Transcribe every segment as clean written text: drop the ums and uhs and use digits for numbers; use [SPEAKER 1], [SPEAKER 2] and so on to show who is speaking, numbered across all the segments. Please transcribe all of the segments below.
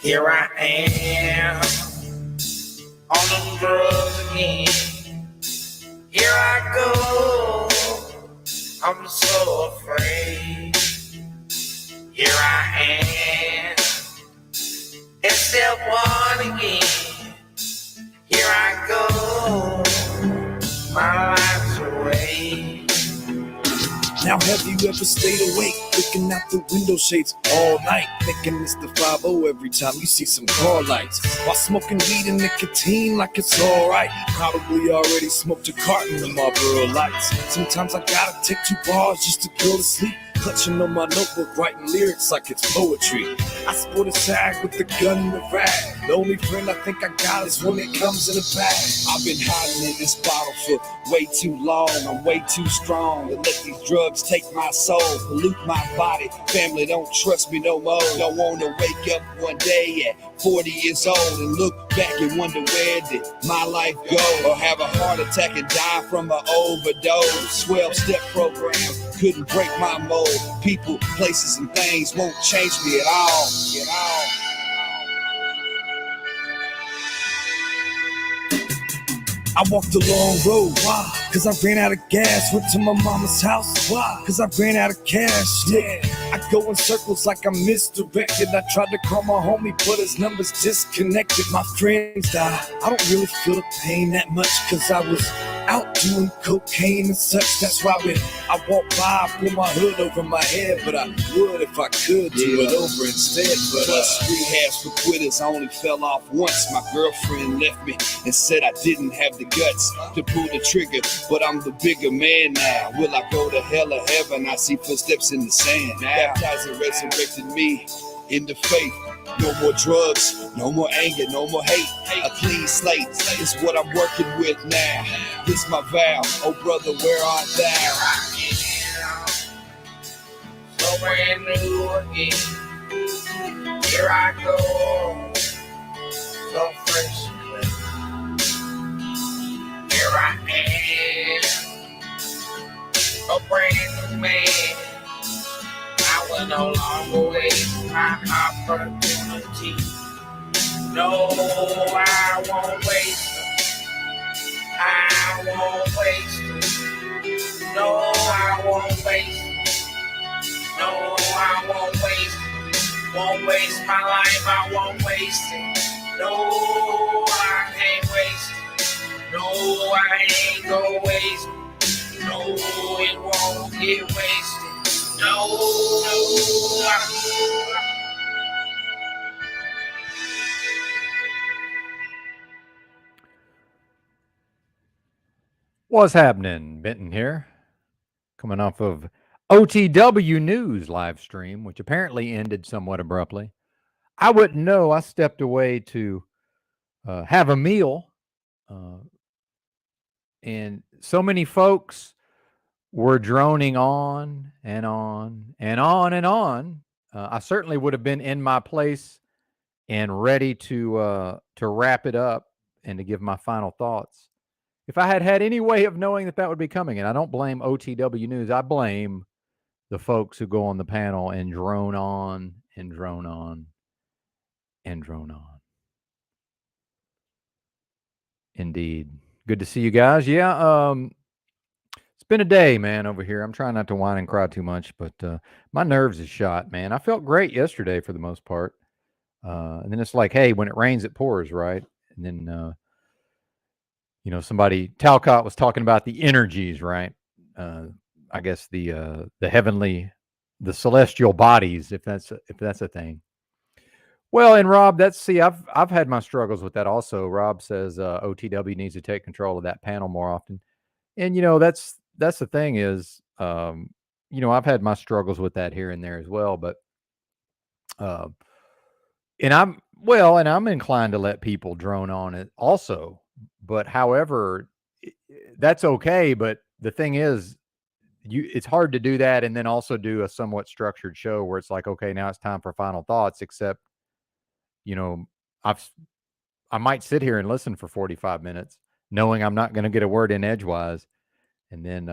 [SPEAKER 1] Here I am on them drugs again. Here I go, I'm so afraid. Here I am, it's step one again. Here I go, my life's away.
[SPEAKER 2] Now have you ever stayed awake, looking out the window shades all night, thinking it's the 5-0 every time you see some car lights, while smoking weed and nicotine like it's alright? Probably already smoked a carton of Marlboro Lights. Sometimes I gotta take 2 bars just to go to sleep, clutching on my notebook, writing lyrics like it's poetry. I sport a tag with the gun in the rag. The only friend I think I got is one that comes in a bag. I've been hiding in this bottle for way too long. I'm way too strong to let these drugs take my soul, pollute my body. Family don't trust me no more. Don't want to wake up one day at 40 years old and look back and wonder where did my life go, or have a heart attack and die from an overdose. 12-step program couldn't break my mold. People, places, and things won't change me at all. I walked a long road, why? Cause I ran out of gas. Went to my mama's house, why? Cause I ran out of cash. Yeah, I go in circles like I'm misdirected. I tried to call my homie, but his number's disconnected. My friends died. I don't really feel the pain that much, cause I was out doing cocaine and such. That's why when I walk by, I pull my hood over my head, but I would if I could do it over instead. But plus rehabs for quitters, I only fell off once. My girlfriend left me and said I didn't have the guts to pull the trigger, but I'm the bigger man now. Will I go to hell or heaven? I see footsteps in the sand. Baptized and resurrected me in the faith. No more drugs, no more anger, no more hate. A clean slate is what I'm working with now. This my vow, oh brother, where art thou?
[SPEAKER 1] So brand new again. Here I go, so fresh and clean. Here I am, a brand new man. I will no longer waste my opportunity. No, I won't waste it. I won't waste it. No, I won't waste it. No, I won't waste it. Won't waste my life, I won't waste it. No, I can't waste it. No, I ain't gonna waste it. No, it won't get wasted. No.
[SPEAKER 3] What's happening? Benton here, coming off of OTW News live stream, which apparently ended somewhat abruptly. I wouldn't know. I stepped away to have a meal, and so many folks were droning on and on and on and on. I certainly would have been in my place and ready to wrap it up and to give my final thoughts if I had had any way of knowing that that would be coming. And I don't blame OTW News. I blame the folks who go on the panel and drone on and drone on and drone on. Indeed. Good to see you guys. Yeah, it's been a day, man, over here. I'm trying not to whine and cry too much, but my nerves is shot, man. I felt great yesterday for the most part. And then it's like, hey, when it rains, it pours, right? And then, somebody, Talcott was talking about the energies, right? I guess the heavenly, the celestial bodies, if that's a thing. Well, and Rob, I've had my struggles with that also. Rob says OTW needs to take control of that panel more often, and that's the thing is, I've had my struggles with that here and there as well, but and I'm inclined to let people drone on it also, but however, that's okay. But the thing is, it's hard to do that and then also do a somewhat structured show where it's like, okay, now it's time for final thoughts, except I might sit here and listen for 45 minutes knowing I'm not going to get a word in edgewise. And then,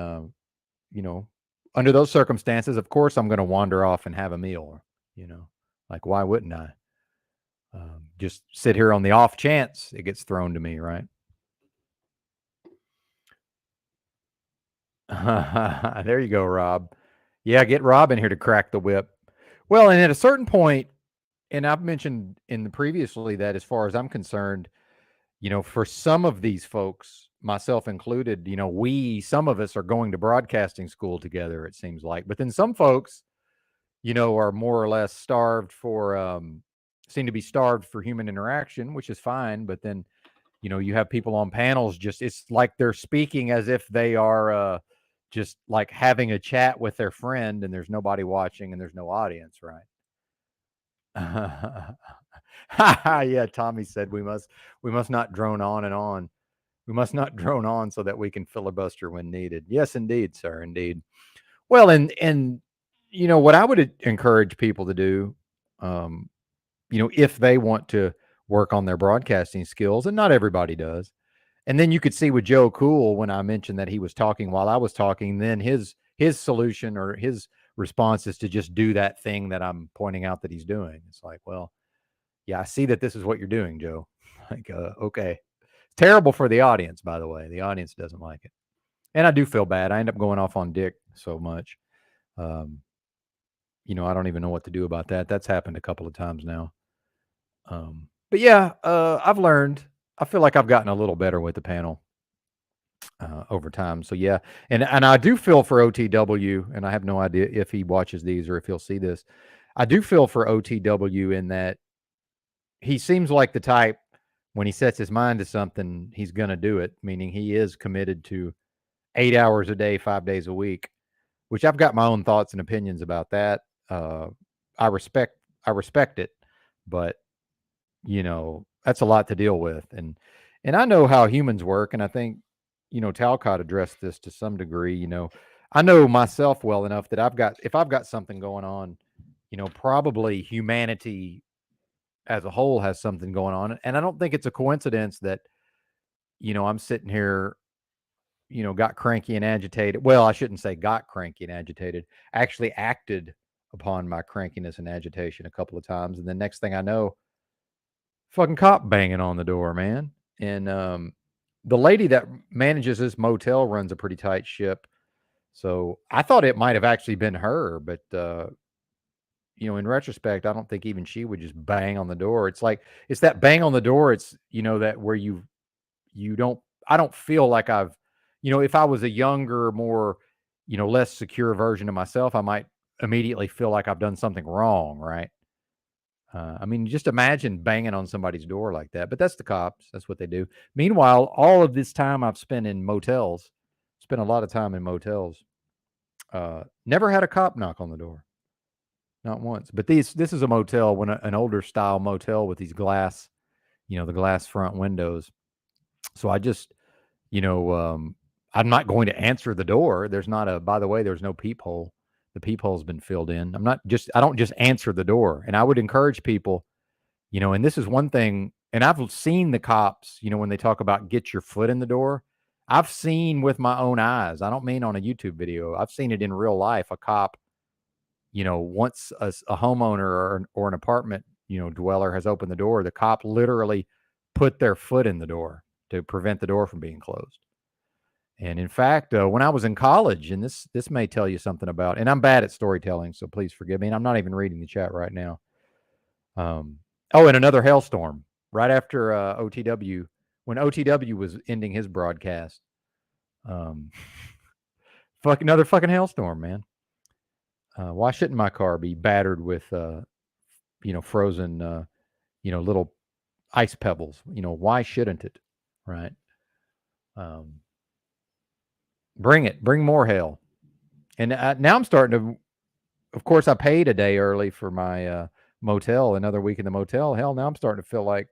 [SPEAKER 3] under those circumstances, of course, I'm going to wander off and have a meal, like, why wouldn't I? Just sit here on the off chance it gets thrown to me, right? There you go, Rob. Yeah, get Rob in here to crack the whip. Well, and at a certain point, and I've mentioned in the previously that as far as I'm concerned, for some of these folks, myself included, some of us are going to broadcasting school together, it seems like. But then some folks, are more or less seem to be starved for human interaction, which is fine. But then, you have people on panels, it's like they're speaking as if they are just like having a chat with their friend and there's nobody watching and there's no audience, right? Yeah, Tommy said we must not drone on and on. We must not drone on so that we can filibuster when needed. Yes, indeed, sir, indeed. Well, and what I would encourage people to do, um, if they want to work on their broadcasting skills, and not everybody does. And then you could see with Joe Cool when I mentioned that he was talking while I was talking, then his solution or his response is to just do that thing that I'm pointing out that he's doing. It's like, well, yeah, I see that this is what you're doing, Joe. Like, okay. Terrible for the audience, by the way. The audience doesn't like it. And I do feel bad. I end up going off on Dick so much. Um, I don't even know what to do about that. That's happened a couple of times now. But yeah, I've learned. I feel like I've gotten a little better with the panel over time. So yeah, and I do feel for OTW, and I have no idea if he watches these or if he'll see this. I do feel for OTW in that he seems like the type when he sets his mind to something, he's going to do it. Meaning he is committed to 8 hours a day, 5 days a week. Which I've got my own thoughts and opinions about that. Uh, I respect it, but that's a lot to deal with, and I know how humans work, and I think Talcott addressed this to some degree. I know myself well enough that if I've got something going on, probably humanity as a whole has something going on, and I don't think it's a coincidence that I'm sitting here, got cranky and agitated. Well, I shouldn't say got cranky and agitated. Actually acted upon my crankiness and agitation a couple of times, and the next thing I know, fucking cop banging on the door, man. And the lady that manages this motel runs a pretty tight ship. So I thought it might have actually been her, but in retrospect, I don't think even she would just bang on the door. It's that bang on the door. It's that where you don't. I don't feel like I've, if I was a younger, more, less secure version of myself, I might immediately feel like I've done something wrong, right? I mean, just imagine banging on somebody's door like that. But that's the cops. That's what they do. Meanwhile, all of this time I've spent in motels, spent a lot of time in motels. Never had a cop knock on the door, not once. But this is a motel, an older style motel with these glass, the glass front windows. So I just, I'm not going to answer the door. There's not a. By the way, there's no peephole. The peephole's been filled in. I don't just answer the door. And I would encourage people, and this is one thing, and I've seen the cops, when they talk about get your foot in the door. I've seen with my own eyes. I don't mean on a YouTube video. I've seen it in real life. A cop, once a homeowner or an apartment, dweller has opened the door, the cop literally put their foot in the door to prevent the door from being closed. And in fact, when I was in college, and this may tell you something about, and I'm bad at storytelling, so please forgive me. And I'm not even reading the chat right now. Oh, and another hailstorm right after OTW, when OTW was ending his broadcast. Another fucking hailstorm, man. Why shouldn't my car be battered with, frozen, little ice pebbles? Why shouldn't it? Right. Bring more hail. And now I'm starting to, of course, I paid a day early for my motel, another week in the motel. Hell, now I'm starting to feel like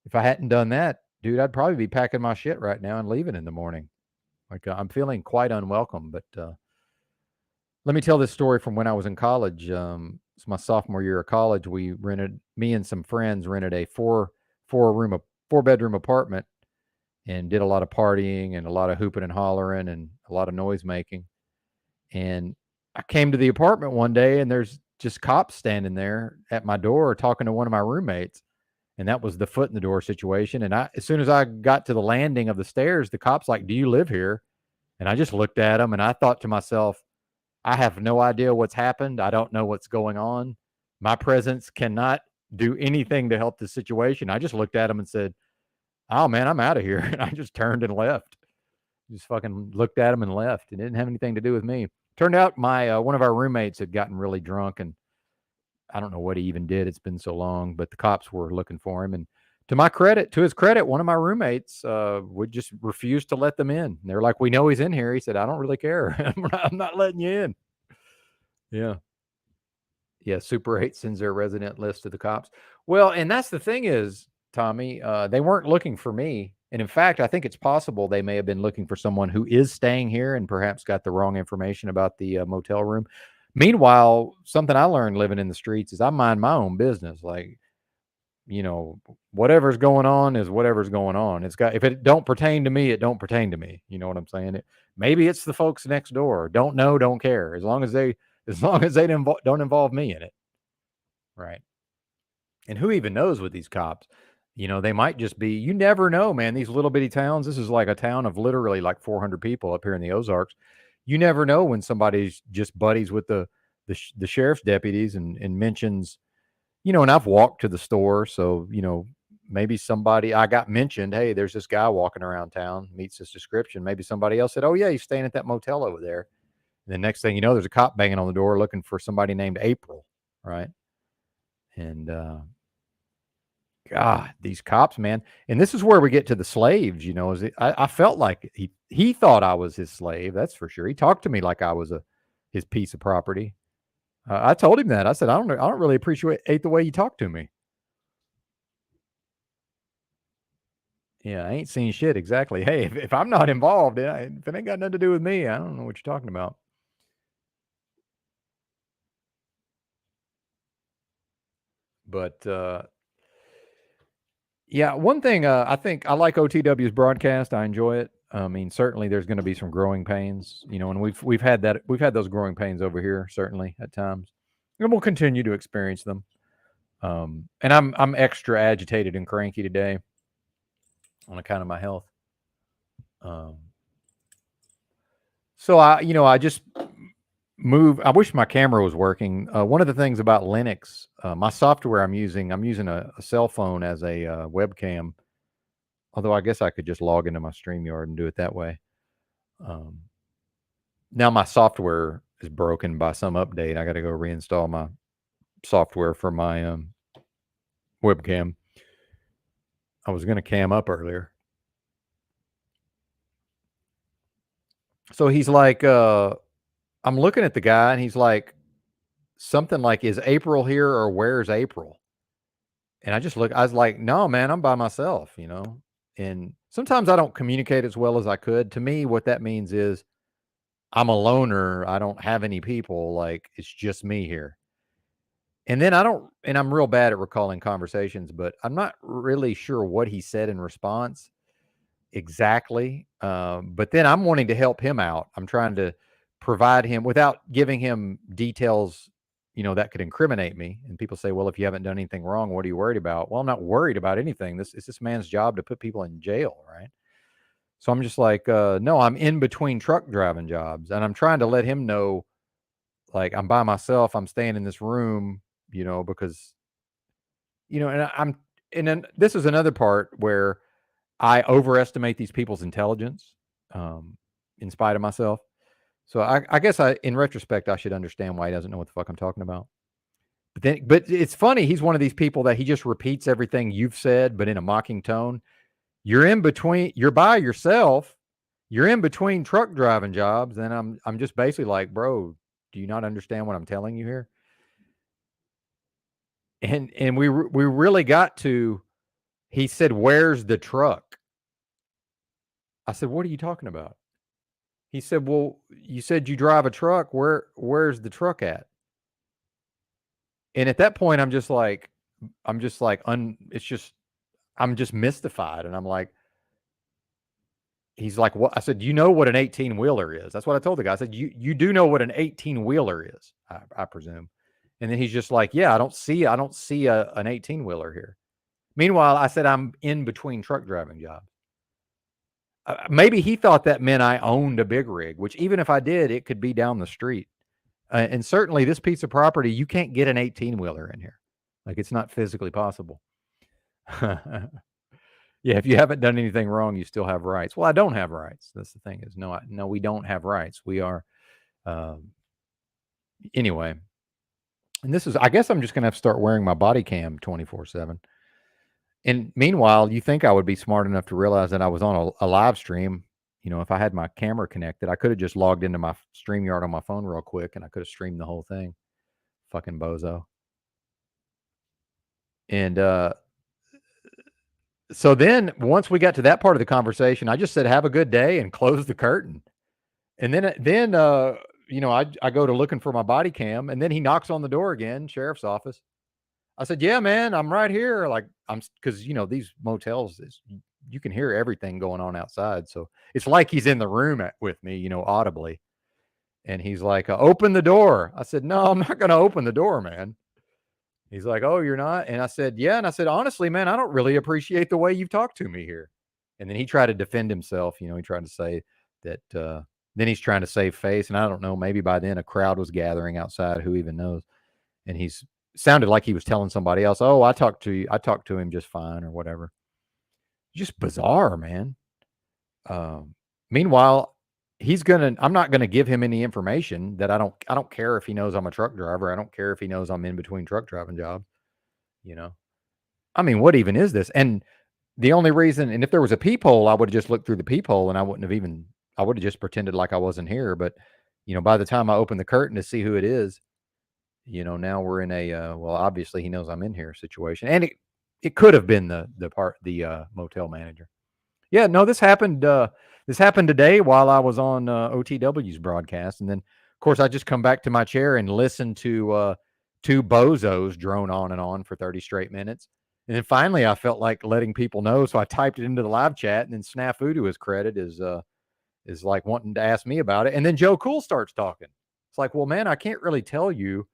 [SPEAKER 3] if I hadn't done that, dude, I'd probably be packing my shit right now and leaving in the morning. Like I'm feeling quite unwelcome. But let me tell this story from when I was in college. It's my sophomore year of college. Me and some friends rented a four bedroom apartment and did a lot of partying and a lot of hooping and hollering and a lot of noise making. And I came to the apartment one day and there's just cops standing there at my door talking to one of my roommates. And that was the foot in the door situation. And as soon as I got to the landing of the stairs, the cop's like, "Do you live here?" And I just looked at him and I thought to myself, I have no idea what's happened. I don't know what's going on. My presence cannot do anything to help the situation. I just looked at him and said, "Oh man, I'm out of here." And I just turned and left. Just fucking looked at him and left. It didn't have anything to do with me. Turned out my one of our roommates had gotten really drunk, and I don't know what he even did. It's been so long, but the cops were looking for him. And to his credit, one of my roommates would just refuse to let them in. And they're like, "We know he's in here." He said, "I don't really care. I'm not letting you in." Yeah. Yeah. Super 8 sends their resident list to the cops. Well, and that's the thing is, Tommy, they weren't looking for me. And in fact, I think it's possible they may have been looking for someone who is staying here and perhaps got the wrong information about the motel room. Meanwhile, something I learned living in the streets is I mind my own business. Like, whatever's going on is whatever's going on. If it don't pertain to me, it don't pertain to me. You know what I'm saying? Maybe it's the folks next door. Don't know, don't care. As long as they don't involve me in it. Right. And who even knows with these cops? They might just be, you never know, man. These little bitty towns, this is like a town of literally like 400 people up here in the Ozarks. You never know when somebody's just buddies with the sheriff's deputies and mentions, and I've walked to the store. So, maybe I got mentioned, "Hey, there's this guy walking around town, meets this description." Maybe somebody else said, "Oh yeah, he's staying at that motel over there." And the next thing you know, there's a cop banging on the door looking for somebody named April. Right. And, God, these cops, man. And this is where we get to the slaves, I felt like he thought I was his slave. That's for sure. He talked to me like I was his piece of property. I told him that. I said, I don't really appreciate the way you talk to me. Yeah, I ain't seen shit. Exactly. Hey, if I'm not involved, if it ain't got nothing to do with me, I don't know what you're talking about. But yeah, one thing I think I like OTW's broadcast. I enjoy it. I mean, certainly there's going to be some growing pains, and we've had those growing pains over here certainly at times, and we'll continue to experience them. And I'm extra agitated and cranky today on account of my health. So I just move. I wish my camera was working. One of the things about Linux, my software I'm using a cell phone as a webcam. Although I guess I could just log into my StreamYard and do it that way. Now my software is broken by some update. I got to go reinstall my software for my webcam. I was going to cam up earlier. So he's like, I'm looking at the guy and he's like, something like, "Is April here or where's April?" And I was like, "No, man, I'm by myself, And sometimes I don't communicate as well as I could. To me, what that means is I'm a loner. I don't have any people. Like, it's just me here. And then I'm real bad at recalling conversations, but I'm not really sure what he said in response exactly. But then I'm wanting to help him out. I'm trying to provide him without giving him details, that could incriminate me. And people say, "Well, if you haven't done anything wrong, what are you worried about?" Well, I'm not worried about anything. This man's job to put people in jail, right? So I'm just like, no, I'm in between truck driving jobs, and I'm trying to let him know, like, I'm by myself. I'm staying in this room, because, and then this is another part where I overestimate these people's intelligence, in spite of myself. So I guess in retrospect, I should understand why he doesn't know what the fuck I'm talking about. But it's funny. He's one of these people that he just repeats everything you've said, but in a mocking tone. You're by yourself. You're in between truck driving jobs. And I'm just basically like, "Bro, do you not understand what I'm telling you here?" And we really got to, he said, "Where's the truck?" I said, "What are you talking about?" He said, "Well, you said you drive a truck. Where's the truck at?" And at that point, I'm just like, I'm just mystified. And I'm like, he's like, "What?" I said, "You know what an 18 wheeler is?" That's what I told the guy. I said, you do know what an 18 wheeler is, I presume. And then he's just like, "Yeah, I don't see an 18 wheeler here." Meanwhile, I said I'm in between truck driving jobs. Maybe he thought that meant I owned a big rig, which even if I did, it could be down the street. And certainly this piece of property, you can't get an 18-wheeler in here. Like, it's not physically possible. Yeah, if you haven't done anything wrong, you still have rights. Well, I don't have rights. That's the thing is, no, we don't have rights. We are, anyway. And this is, I guess I'm just going to have to start wearing my body cam 24/7. And meanwhile, you think I would be smart enough to realize that I was on a live stream. You know, if I had my camera connected, I could have just logged into my StreamYard on my phone real quick and I could have streamed the whole thing. Fucking bozo. And so then once we got to that part of the conversation, I just said, have a good day and closed the curtain. And then you know, I go to looking for my body cam and then he knocks on the door again, sheriff's office. I said, yeah, man, I'm right here. Like, because, you know, these motels, you can hear everything going on outside. So it's like he's in the room with me, you know, audibly. And he's like, open the door. I said, no, I'm not going to open the door, man. He's like, oh, you're not? And I said, yeah. And I said, honestly, man, I don't really appreciate the way you've talked to me here. And then he tried to defend himself. You know, he tried to say that, then he's trying to save face. And I don't know, maybe by then a crowd was gathering outside. Who even knows? And he's sounded like he was telling somebody else, oh, I talked to him just fine or whatever. Just bizarre, man. Meanwhile, I'm not gonna give him any information that I don't care if he knows I'm a truck driver. I don't care if he knows I'm in between truck driving jobs. You know, I mean, what even is this? And the only reason, and if there was a peephole, I would have just looked through the peephole and I would have just pretended like I wasn't here. But, you know, by the time I opened the curtain to see who it is, you know, now we're in a, well, obviously he knows I'm in here situation. And it could have been the motel manager. Yeah, no, this happened today while I was on OTW's broadcast. And then of course I just come back to my chair and listen to two bozos drone on and on for 30 straight minutes. And then finally I felt like letting people know. So I typed it into the live chat, and then Snafu, to his credit, is like wanting to ask me about it. And then Joe Cool starts talking. It's like, well, man, I can't really tell you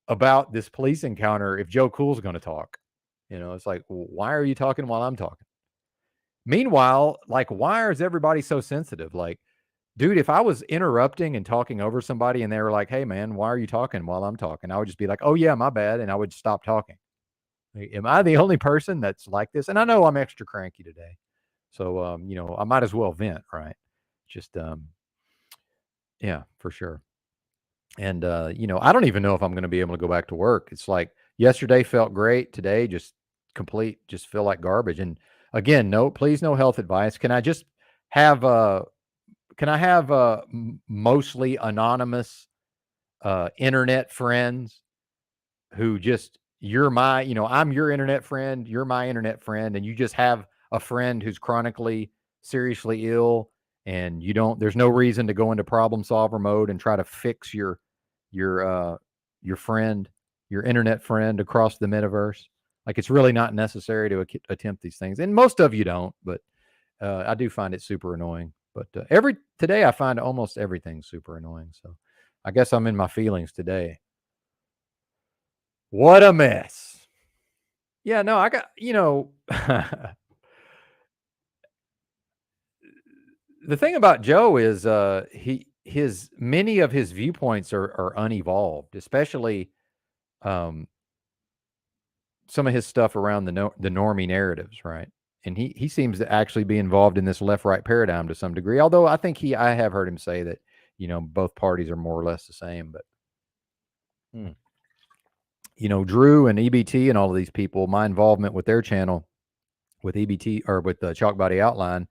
[SPEAKER 3] about this police encounter if Joe Cool's going to talk. You know, it's like, well, why are you talking while I'm talking? Meanwhile, like, why is everybody so sensitive? Like, dude, if I was interrupting and talking over somebody and they were like, hey, man, why are you talking while I'm talking? I would just be like, oh, yeah, my bad. And I would stop talking. Am I the only person that's like this? And I know I'm extra cranky today. So, you know, I might as well vent, right? Just, yeah, for sure. And, you know, I don't even know if I'm going to be able to go back to work. It's like yesterday felt great. Today, just feel like garbage. And again, please, no health advice. Can I just have, mostly anonymous, internet friends who just, I'm your internet friend, you're my internet friend, and you just have a friend who's chronically, seriously ill, and there's no reason to go into problem solver mode and try to fix your friend, your internet friend across the metaverse. Like, it's really not necessary to attempt these things. And most of you don't, but I do find it super annoying. But today I find almost everything super annoying. So I guess I'm in my feelings today. What a mess. Yeah, no, I got, the thing about Joe is many of his viewpoints are unevolved, especially some of his stuff around the normie narratives, right? And he seems to actually be involved in this left-right paradigm to some degree. Although I think I have heard him say that, both parties are more or less the same. But Drew and EBT and all of these people, my involvement with their channel, with EBT or with the Chalk Body Outline,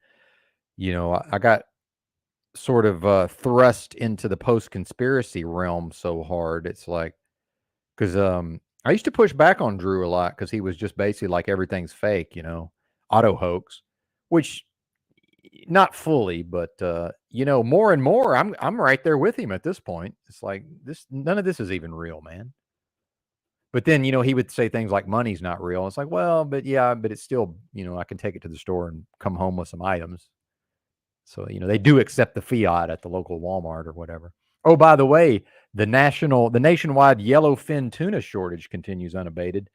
[SPEAKER 3] I got sort of thrust into the post-conspiracy realm so hard. It's like, because I used to push back on Drew a lot because he was just basically like, everything's fake, auto hoax, which not fully, but more and more, I'm right there with him at this point. It's like, none of this is even real, man. But then, he would say things like money's not real. It's like, well, but yeah, but it's still, I can take it to the store and come home with some items. So, they do accept the fiat at the local Walmart or whatever. Oh, by the way, the nationwide yellowfin tuna shortage continues unabated.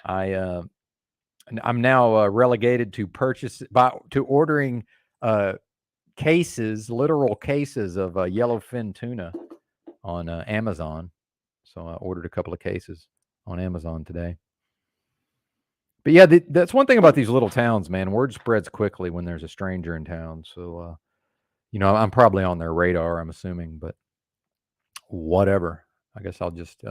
[SPEAKER 3] I And I'm now relegated to ordering literal cases of yellowfin tuna on Amazon. So I ordered a couple of cases on Amazon today. But yeah, that's one thing about these little towns, man. Word spreads quickly when there's a stranger in town. So, I'm probably on their radar, I'm assuming, but whatever. I guess I'll just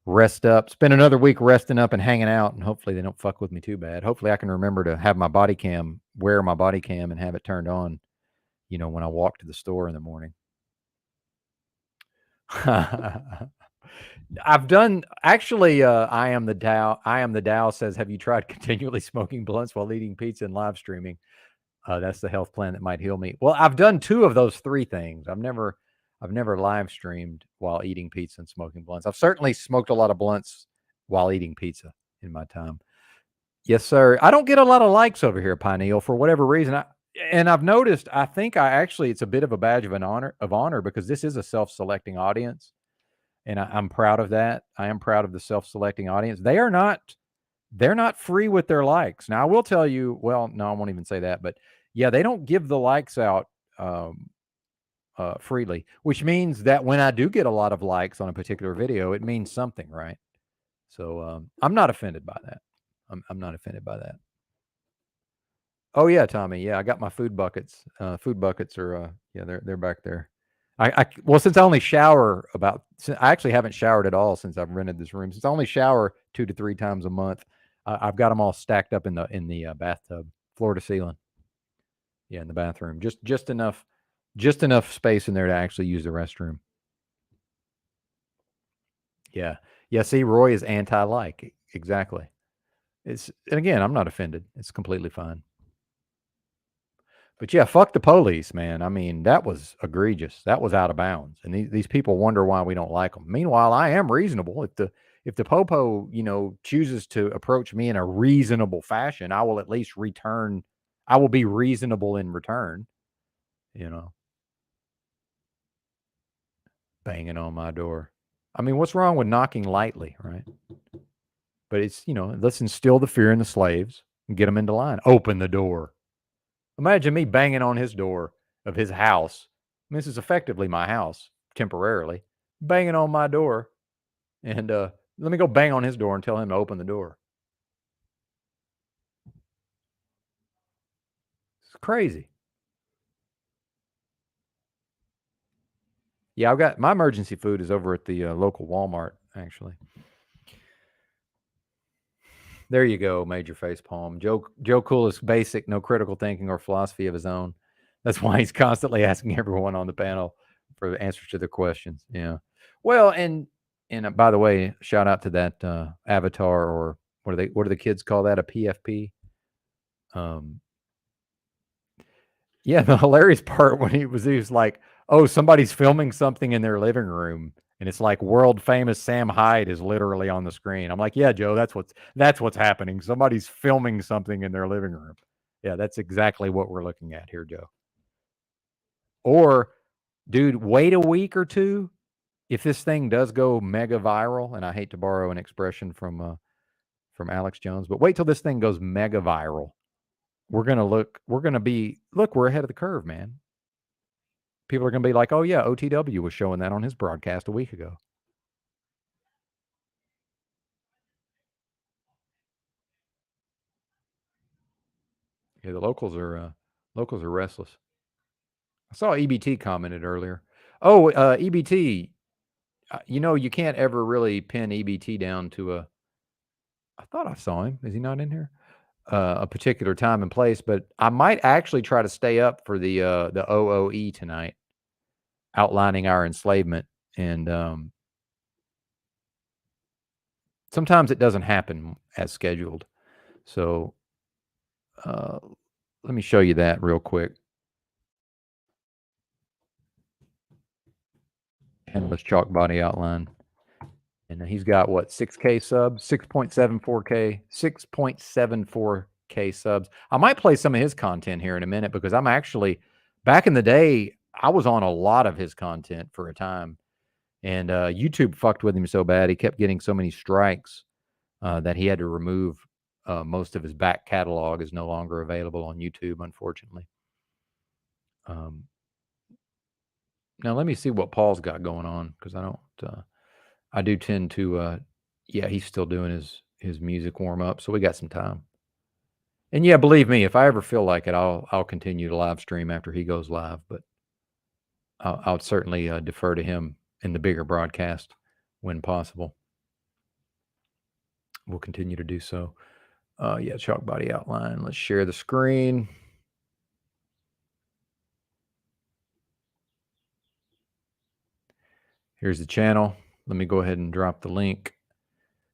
[SPEAKER 3] rest up, spend another week resting up and hanging out, and hopefully they don't fuck with me too bad. Hopefully I can remember to have my body cam, wear my body cam, and have it turned on, when I walk to the store in the morning. I've done actually. I am the Dow says, have you tried continually smoking blunts while eating pizza and live streaming? That's the health plan that might heal me. Well, I've done 2 of those 3 things. I've never live streamed while eating pizza and smoking blunts. I've certainly smoked a lot of blunts while eating pizza in my time. Yes, sir. I don't get a lot of likes over here, Pineal, for whatever reason. And I've noticed. I think it's a bit of a badge of honor because this is a self-selecting audience, and I'm proud of that. I am proud of the self-selecting audience. They're not free with their likes. Now, I will tell you. Well, no, I won't even say that. But yeah, they don't give the likes out freely, which means that when I do get a lot of likes on a particular video, it means something, right? So I'm not offended by that. I'm not offended by that. Oh yeah, Tommy. Yeah, I got my food buckets. Food buckets are they're back there. Well, since I only shower I actually haven't showered at all since I've rented this room. Since I only shower 2 to 3 times a month, I've got them all stacked up in the bathtub, floor to ceiling. Yeah, in the bathroom, just enough space in there to actually use the restroom. Yeah. See, Roy is anti-like. Exactly. And again, I'm not offended. It's completely fine. But yeah, fuck the police, man. I mean, that was egregious. That was out of bounds. And these people wonder why we don't like them. Meanwhile, I am reasonable. If the popo, chooses to approach me in a reasonable fashion, I will at least return. I will be reasonable in return. Banging on my door. I mean, what's wrong with knocking lightly, right? But it's, let's instill the fear in the slaves and get them into line. Open the door. Imagine me banging on his door of his house. I mean, this is effectively my house, temporarily. Banging on my door. And let me go bang on his door and tell him to open the door. It's crazy. Yeah, I've got my emergency food is over at the local Walmart, actually. There you go, Major Facepalm. Joe Cool is basic, no critical thinking or philosophy of his own. That's why he's constantly asking everyone on the panel for the answers to their questions. Yeah. Well, and by the way, shout out to that avatar, or what do the kids call that? A PFP. Yeah, the hilarious part when he was like, "Oh, somebody's filming something in their living room." And it's like world famous Sam Hyde is literally on the screen. I'm like, yeah, Joe, that's what's happening. Somebody's filming something in their living room. Yeah, that's exactly what we're looking at here, Joe. Or, dude, wait a week or 2. If this thing does go mega viral, and I hate to borrow an expression from Alex Jones, but wait till this thing goes mega viral. We're ahead of the curve, man. People are going to be like, oh yeah, OTW was showing that on his broadcast a week ago. Yeah, the locals are restless. I saw EBT commented earlier. Oh, EBT, you can't ever really pin EBT down to I thought I saw him. Is he not in here? A particular time and place, but I might actually try to stay up for the OOE tonight, outlining our enslavement. And sometimes it doesn't happen as scheduled. So let me show you that real quick. Endless chalk body outline. And he's got what, 6K subs, 6.74K subs. I might play some of his content here in a minute because I'm actually, back in the day, I was on a lot of his content for a time. And YouTube fucked with him so bad, he kept getting so many strikes that he had to remove most of his back catalog is no longer available on YouTube, unfortunately. Now let me see what Paul's got going on, because I don't. I do tend to. Yeah, he's still doing his music warm up, so we got some time. And yeah, believe me, if I ever feel like it, I'll continue to live stream after he goes live. But I'll certainly defer to him in the bigger broadcast when possible. We'll continue to do so. Yeah, chalk body outline. Let's share the screen. Here's the channel. Let me go ahead and drop the link.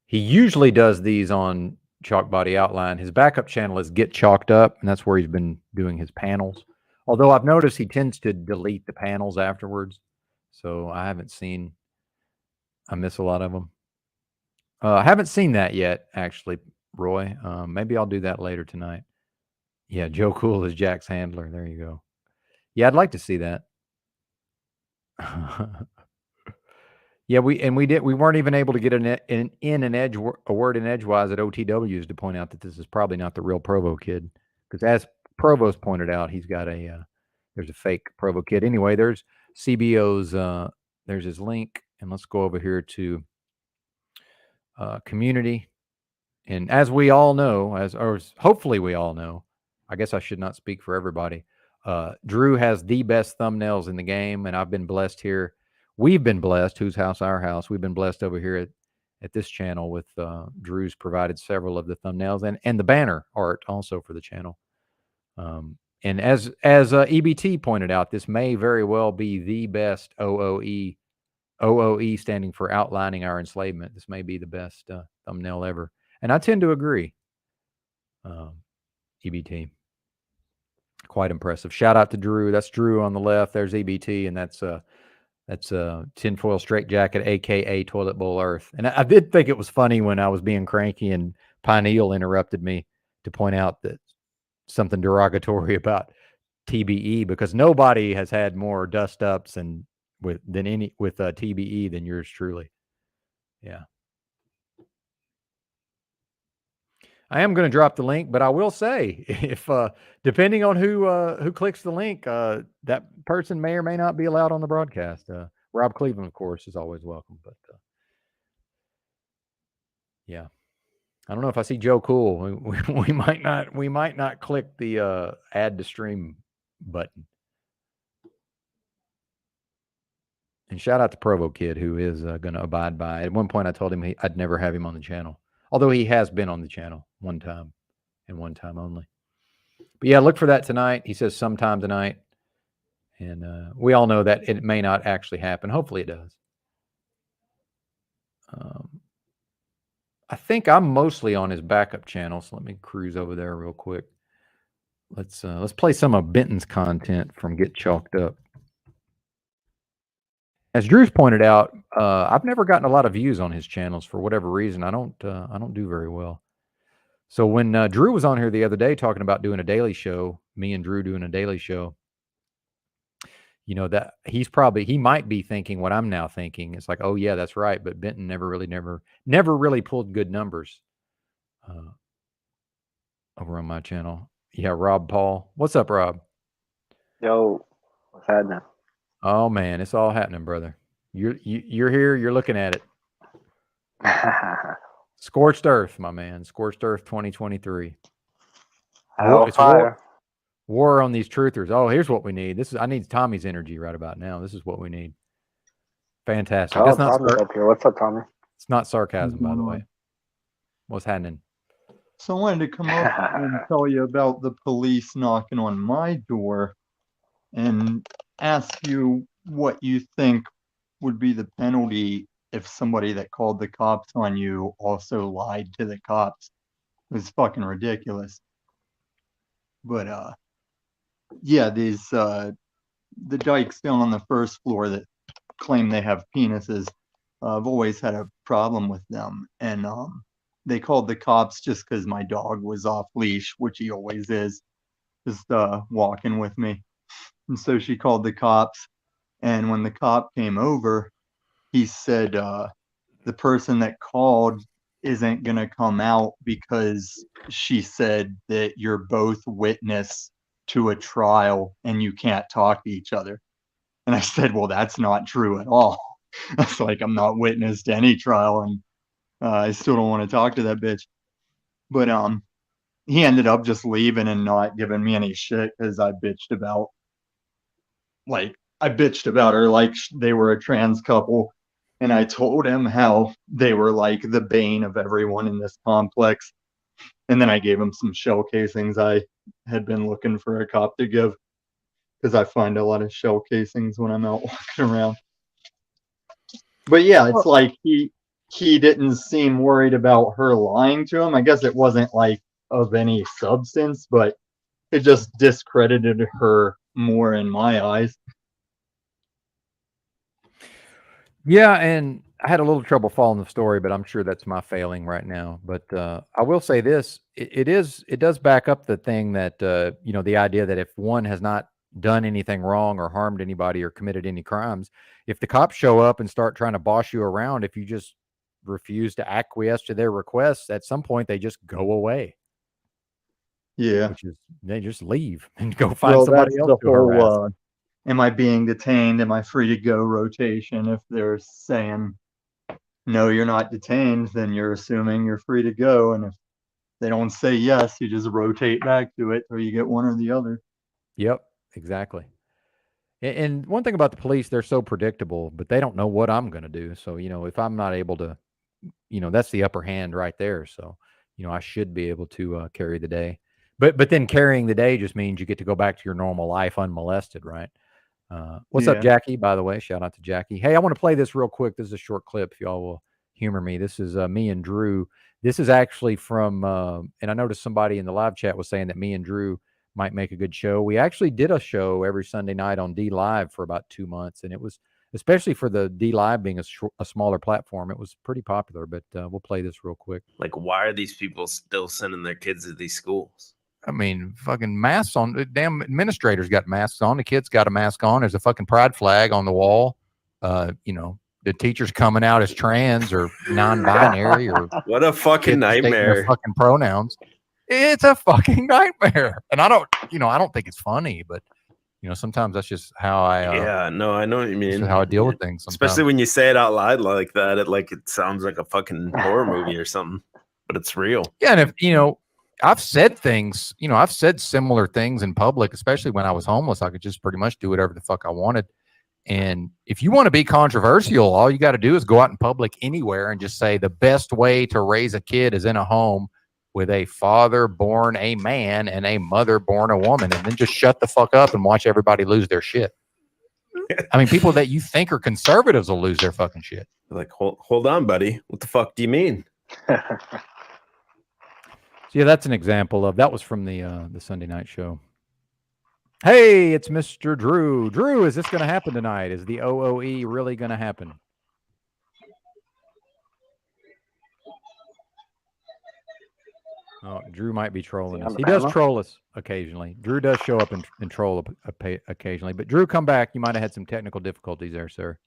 [SPEAKER 3] He usually does these on chalk body outline. His backup channel is Get Chalked Up, and that's where he's been doing his panels. Although I've noticed he tends to delete the panels afterwards, so I haven't seen. I miss a lot of them. I haven't seen that yet, actually, Roy. Maybe I'll do that later tonight. Yeah, Joe Cool is Jack's handler. There you go. Yeah, I'd like to see that. Yeah, we weren't even able to get an a word in edgewise at OTWs to point out that this is probably not the real Provo kid, because as Provo's pointed out, he's got there's a fake Provo kid. Anyway, there's CBO's there's his link, and let's go over here to community. And as we all know, or hopefully we all know, I guess I should not speak for everybody. Drew has the best thumbnails in the game, and I've been blessed here. We've been blessed. Whose house? Our house. We've been blessed over here at this channel with Drew's provided several of the thumbnails and the banner art also for the channel. And as EBT pointed out, this may very well be the best OOE. OOE standing for outlining our enslavement. This may be the best thumbnail ever. And I tend to agree. EBT. Quite impressive. Shout out to Drew. That's Drew on the left. There's EBT, and that's tinfoil straitjacket, aka Toilet Bowl Earth. And I did think it was funny when I was being cranky and Pineal interrupted me to point out that something derogatory about TBE, because nobody has had more dust ups and with TBE than yours truly. Yeah. I am going to drop the link, but I will say, if depending on who clicks the link, that person may or may not be allowed on the broadcast. Rob Cleveland, of course, is always welcome. But yeah, I don't know if I see Joe Cool. We might not click the add to stream button. And shout out to Provo Kid, who is going to abide by. At one point, I told him I'd never have him on the channel, although he has been on the channel one time and one time only. But yeah, look for that tonight. He says sometime tonight. And we all know that it may not actually happen. Hopefully it does. I think I'm mostly on his backup channel, so let me cruise over there real quick. Let's play some of Benton's content from Get Chalked Up. As Drew's pointed out, I've never gotten a lot of views on his channels for whatever reason. I don't do very well. So when Drew was on here the other day talking about doing a daily show, me and Drew doing a daily show, you know, that he might be thinking what I'm now thinking. It's like, oh yeah, that's right. But Benton never really pulled good numbers over on my channel. Yeah, Rob Paul. What's up, Rob?
[SPEAKER 4] Yo, what's happening?
[SPEAKER 3] Oh man, it's all happening, brother. You're here. You're looking at it. Scorched Earth, my man. Scorched Earth 2023. War on these truthers. Oh, here's what we need. I need Tommy's energy right about now. This is what we need. Fantastic.
[SPEAKER 4] Oh, Tommy's up here. What's up, Tommy?
[SPEAKER 3] It's not sarcasm, by the way. What's happening?
[SPEAKER 5] So I wanted to come up and tell you about the police knocking on my door and ask you what you think would be the penalty if somebody that called the cops on you also lied to the cops. It was fucking ridiculous. But yeah, these the dykes down on the first floor that claim they have penises, I've always had a problem with them. And they called the cops just because my dog was off leash, which he always is, just walking with me. And so she called the cops. And when the cop came over, he said the person that called isn't going to come out because she said that you're both witness to a trial and you can't talk to each other. And I said, well, that's not true at all. I was like, I'm not witness to any trial, and I still don't want to talk to that bitch. But he ended up just leaving and not giving me any shit because I bitched about her like they were a trans couple. And I told him how they were like the bane of everyone in this complex. And then I gave him some shell casings I had been looking for a cop to give, because I find a lot of shell casings when I'm out walking around. But yeah, it's like he didn't seem worried about her lying to him. I guess it wasn't like of any substance, but it just discredited her more in my eyes.
[SPEAKER 3] Yeah, and I had a little trouble following the story, but I'm sure that's my failing right now. But I will say this: it does back up the thing that the idea that if one has not done anything wrong or harmed anybody or committed any crimes, if the cops show up and start trying to boss you around, if you just refuse to acquiesce to their requests, at some point they just go away.
[SPEAKER 5] Yeah,
[SPEAKER 3] which is they just leave and go find somebody else to harass.
[SPEAKER 5] Am I being detained? Am I free to go rotation? If they're saying, no, you're not detained, then you're assuming you're free to go. And if they don't say yes, you just rotate back to it, or you get one or the other.
[SPEAKER 3] Yep, exactly. And one thing about the police, they're so predictable, but they don't know what I'm going to do. So, if I'm not able to, that's the upper hand right there. So, I should be able to carry the day. But then carrying the day just means you get to go back to your normal life unmolested, right? What's up, Jackie? By the way, shout out to Jackie. Hey, I want to play this real quick. This is a short clip. If y'all will humor me. This is me and Drew. This is actually from, and I noticed somebody in the live chat was saying that me and Drew might make a good show. We actually did a show every Sunday night on D Live for about 2 months, and it was, especially for the D Live being a smaller platform, it was pretty popular. But we'll play this real quick.
[SPEAKER 6] Like, why are these people still sending their kids to these schools?
[SPEAKER 3] I mean, fucking masks on. The damn administrators got masks on. The kids got a mask on. There's a fucking pride flag on the wall. The teacher's coming out as trans or non-binary or
[SPEAKER 6] what a fucking nightmare.
[SPEAKER 3] Fucking pronouns. It's a fucking nightmare. And I don't think it's funny, but sometimes that's just how I.
[SPEAKER 6] I know what you mean.
[SPEAKER 3] How I deal with things. Sometimes.
[SPEAKER 6] Especially when you say it out loud like that, it sounds like a fucking horror movie or something, but it's real.
[SPEAKER 3] Yeah, and if I've said things, I've said similar things in public, especially when I was homeless. I could just pretty much do whatever the fuck I wanted. And if you want to be controversial, all you got to do is go out in public anywhere and just say the best way to raise a kid is in a home with a father born a man and a mother born a woman, and then just shut the fuck up and watch everybody lose their shit. I mean, people that you think are conservatives will lose their fucking shit.
[SPEAKER 6] Like, hold on, buddy. What the fuck do you mean?
[SPEAKER 3] Yeah, that's an example of that was from the Sunday night show. Hey, it's Mr. Drew. Drew, is this going to happen tonight? Is the OOE really going to happen? Oh, Drew might be trolling us. He does troll us occasionally. Drew does show up and troll occasionally. But Drew, come back. You might have had some technical difficulties there, sir.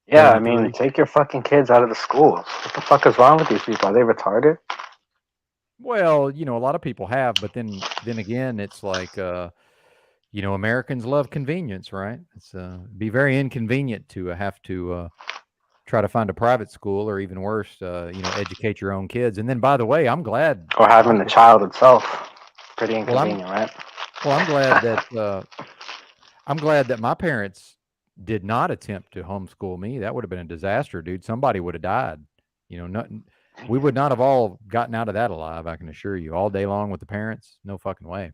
[SPEAKER 4] Yeah, I mean, take your fucking kids out of the schools. What the fuck is wrong with these people? Are they retarded?
[SPEAKER 3] Well, a lot of people have, but then again, it's like, Americans love convenience, right? It's be very inconvenient to have to try to find a private school, or even worse, educate your own kids. And then, by the way, I'm glad.
[SPEAKER 4] Or having the child itself. Pretty inconvenient, right?
[SPEAKER 3] Well, I'm glad that my parents did not attempt to homeschool me. That would have been a disaster, dude. Somebody would have died. We would not have all gotten out of that alive, I can assure you. All day long with the parents, no fucking way.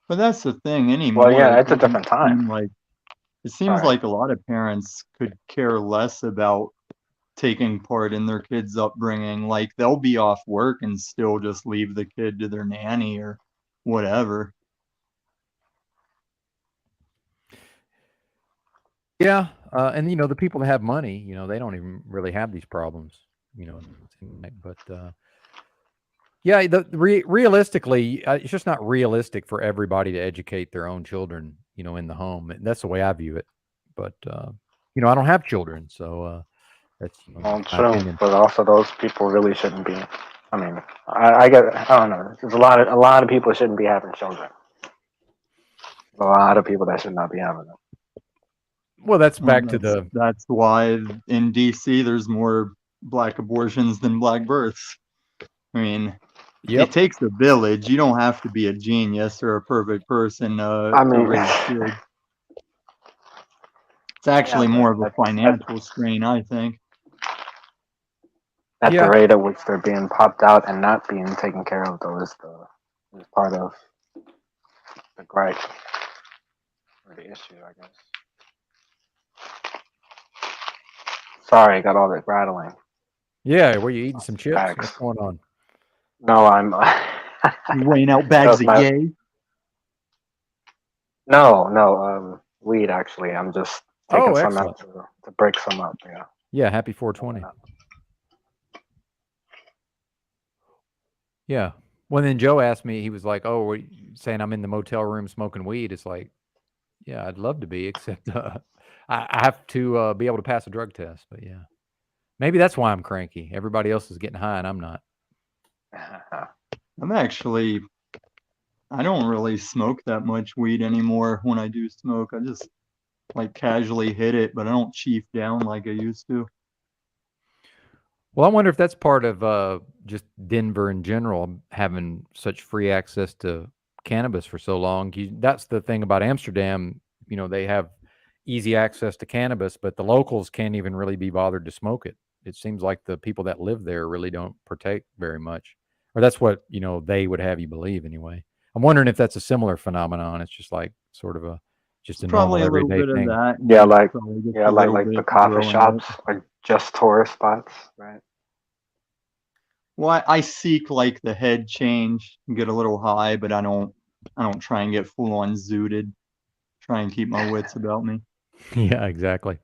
[SPEAKER 5] But that's the thing anymore.
[SPEAKER 4] Well, yeah, it's a different time.
[SPEAKER 5] It seems like a lot of parents could care less about taking part in their kids' upbringing. Like, they'll be off work and still just leave the kid to their nanny or whatever.
[SPEAKER 3] Yeah, and the people that have money, they don't even really have these problems, But yeah, realistically, it's just not realistic for everybody to educate their own children, in the home. That's the way I view it. But I don't have children, so that's
[SPEAKER 4] Well,
[SPEAKER 3] my
[SPEAKER 4] true,
[SPEAKER 3] opinion.
[SPEAKER 4] but also those people really shouldn't be. I mean, I don't know. There's a lot of people shouldn't be having children. A lot of people that should not be having them.
[SPEAKER 3] Well, that's
[SPEAKER 5] Well,
[SPEAKER 3] back to the
[SPEAKER 5] that's why in DC there's more black abortions than black births. I mean,
[SPEAKER 3] yep.
[SPEAKER 5] it takes a village. You don't have to be a genius or a perfect person
[SPEAKER 4] I
[SPEAKER 5] to
[SPEAKER 4] mean,
[SPEAKER 5] raise kids. It's actually
[SPEAKER 4] yeah,
[SPEAKER 5] more of a
[SPEAKER 4] but
[SPEAKER 5] financial strain, I think.
[SPEAKER 4] at the
[SPEAKER 3] Yeah.
[SPEAKER 4] rate at which they're being popped out and not being taken care of, though, is part of the gripe or the issue, I guess. Sorry, I got all that rattling.
[SPEAKER 3] Yeah, were you eating some chips?
[SPEAKER 4] Bags.
[SPEAKER 3] What's going on?
[SPEAKER 4] No, I'm.
[SPEAKER 5] You weighing out
[SPEAKER 4] That
[SPEAKER 5] bags
[SPEAKER 4] was
[SPEAKER 5] of
[SPEAKER 4] my-
[SPEAKER 5] yay?
[SPEAKER 4] No, weed actually. I'm just taking
[SPEAKER 3] Oh,
[SPEAKER 4] some out
[SPEAKER 3] excellent.
[SPEAKER 4] to break some up. Yeah.
[SPEAKER 3] Yeah, happy 420. Yeah. Well, then Joe asked me, he was like, "Oh, what are you saying I'm in the motel room smoking weed?" It's like, yeah, I'd love to be, except I have to be able to pass a drug test. But yeah, maybe that's why I'm cranky. Everybody else is getting high and I'm not.
[SPEAKER 5] I don't really smoke that much weed anymore. When I do smoke, I just like casually hit it, but I don't chief down like I used to.
[SPEAKER 3] Well, I wonder if that's part of just Denver in general having such free access to cannabis for so long. That's the thing about Amsterdam. They have easy access to cannabis, but the locals can't even really be bothered to smoke it. It seems like the people that live there really don't partake very much, or that's what they would have you believe anyway. I'm wondering if that's a similar phenomenon. It's just like sort of just a normal
[SPEAKER 5] Probably a little
[SPEAKER 3] everyday
[SPEAKER 5] bit of
[SPEAKER 3] thing.
[SPEAKER 5] that.
[SPEAKER 4] Yeah, like
[SPEAKER 5] probably just
[SPEAKER 4] yeah,
[SPEAKER 5] a little
[SPEAKER 4] like
[SPEAKER 5] bit
[SPEAKER 4] the coffee
[SPEAKER 5] growing
[SPEAKER 4] shops
[SPEAKER 5] up.
[SPEAKER 4] are just tourist spots, right?
[SPEAKER 5] Well, I seek like the head change, get a little high, but I don't try and get full on zooted. Try and keep my wits about me.
[SPEAKER 3] Yeah, exactly.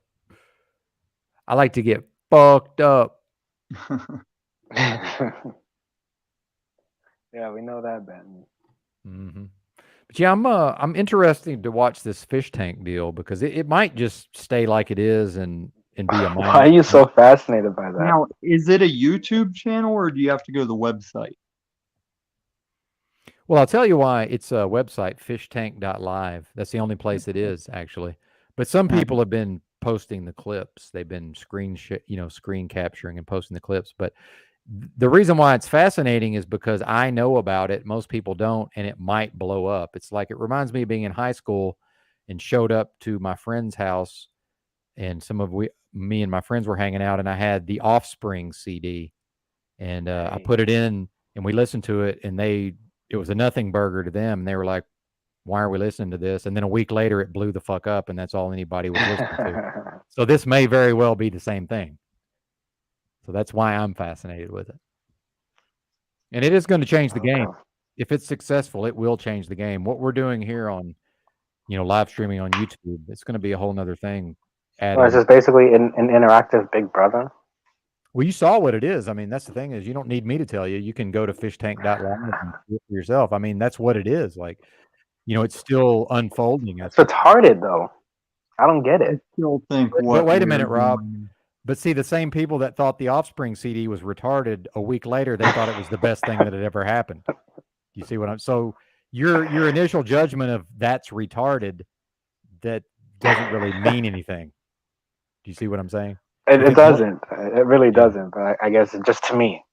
[SPEAKER 3] I like to get fucked up.
[SPEAKER 4] Yeah, we know that, Ben.
[SPEAKER 3] Hmm. But yeah, I'm interested to watch this fish tank deal because it might just stay like it is and be a
[SPEAKER 4] Why
[SPEAKER 3] minor.
[SPEAKER 4] are you so fascinated by that?
[SPEAKER 5] Now, is it a YouTube channel or do you have to go to the website?
[SPEAKER 3] Well, I'll tell you why. It's a website, fishtank.live. That's the only place it is actually. But some people have been posting the clips. They've been screen capturing and posting the clips. But the reason why it's fascinating is because I know about it. Most people don't, and it might blow up. It's like it reminds me of being in high school and showed up to my friend's house, and me and my friends were hanging out, and I had the Offspring CD, and I put it in, and we listened to it, and it was a nothing burger to them, and they were like, "Why are we listening to this?" And then a week later, it blew the fuck up, and that's all anybody was listening to. So this may very well be the same thing. So that's why I'm fascinated with it. And it is going to change the game. If it's successful, it will change the game. What we're doing here on, live streaming on YouTube, it's going to be a whole nother thing.
[SPEAKER 4] Well, it's just basically an interactive Big Brother.
[SPEAKER 3] Well, you saw what it is. I mean, that's the thing is you don't need me to tell you. You can go to fishtank.live and see it for yourself. I mean, that's what it is. Like, it's still unfolding.
[SPEAKER 4] It's retarded, though. I don't get it.
[SPEAKER 5] I still think
[SPEAKER 3] But wait a minute, Rob. But see, the same people that thought the Offspring CD was retarded, a week later, they thought it was the best thing that had ever happened. You see what I'm? So your initial judgment of that's retarded, that doesn't really mean anything. Do you see what I'm saying?
[SPEAKER 4] It doesn't. It really doesn't. But I guess it's just to me.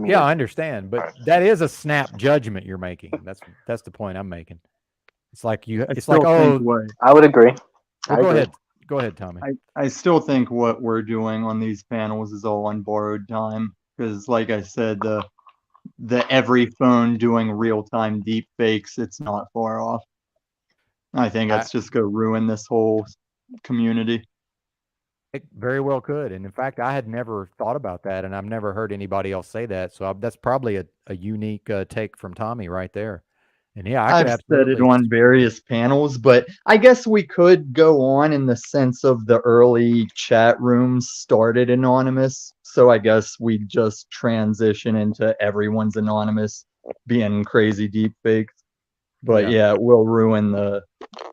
[SPEAKER 3] Yeah, I understand, but that is a snap judgment you're making. That's the point I'm making. It's like
[SPEAKER 4] I would agree.
[SPEAKER 3] Well, go ahead. Go ahead, Tommy.
[SPEAKER 5] I still think what we're doing on these panels is all on borrowed time because, like I said, the every phone doing real time deep fakes, it's not far off. I think that's just going to ruin this whole community.
[SPEAKER 3] It very well could. And in fact, I had never thought about that, and I've never heard anybody else say that. So that's probably a unique take from Tommy right there. And yeah,
[SPEAKER 5] I've said it on various panels, but I guess we could go on in the sense of the early chat rooms started anonymous. So I guess we just transition into everyone's anonymous being crazy deep fakes. But yeah, it will ruin the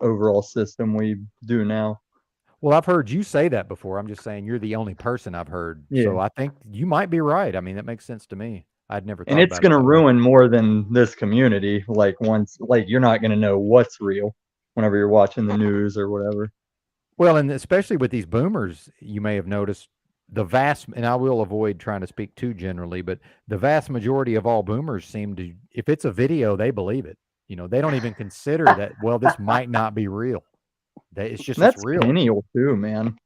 [SPEAKER 5] overall system we do now.
[SPEAKER 3] Well, I've heard you say that before. I'm just saying you're the only person I've heard.
[SPEAKER 5] Yeah.
[SPEAKER 3] So I think you might be right. I mean, that makes sense to me. I'd never
[SPEAKER 5] And
[SPEAKER 3] thought
[SPEAKER 5] it's
[SPEAKER 3] about it
[SPEAKER 5] going to
[SPEAKER 3] that way.
[SPEAKER 5] ruin more than this community. Like once, like you're not going to know what's real whenever you're watching the news or whatever.
[SPEAKER 3] Well, and especially with these boomers, you may have noticed the vast, and I will avoid trying to speak too generally, but the vast majority of all boomers seem to, if it's a video, they believe it. You know, they don't even consider that, well, this might not be real. It's just, it's
[SPEAKER 5] That's
[SPEAKER 3] real.
[SPEAKER 5] Peniel too, man.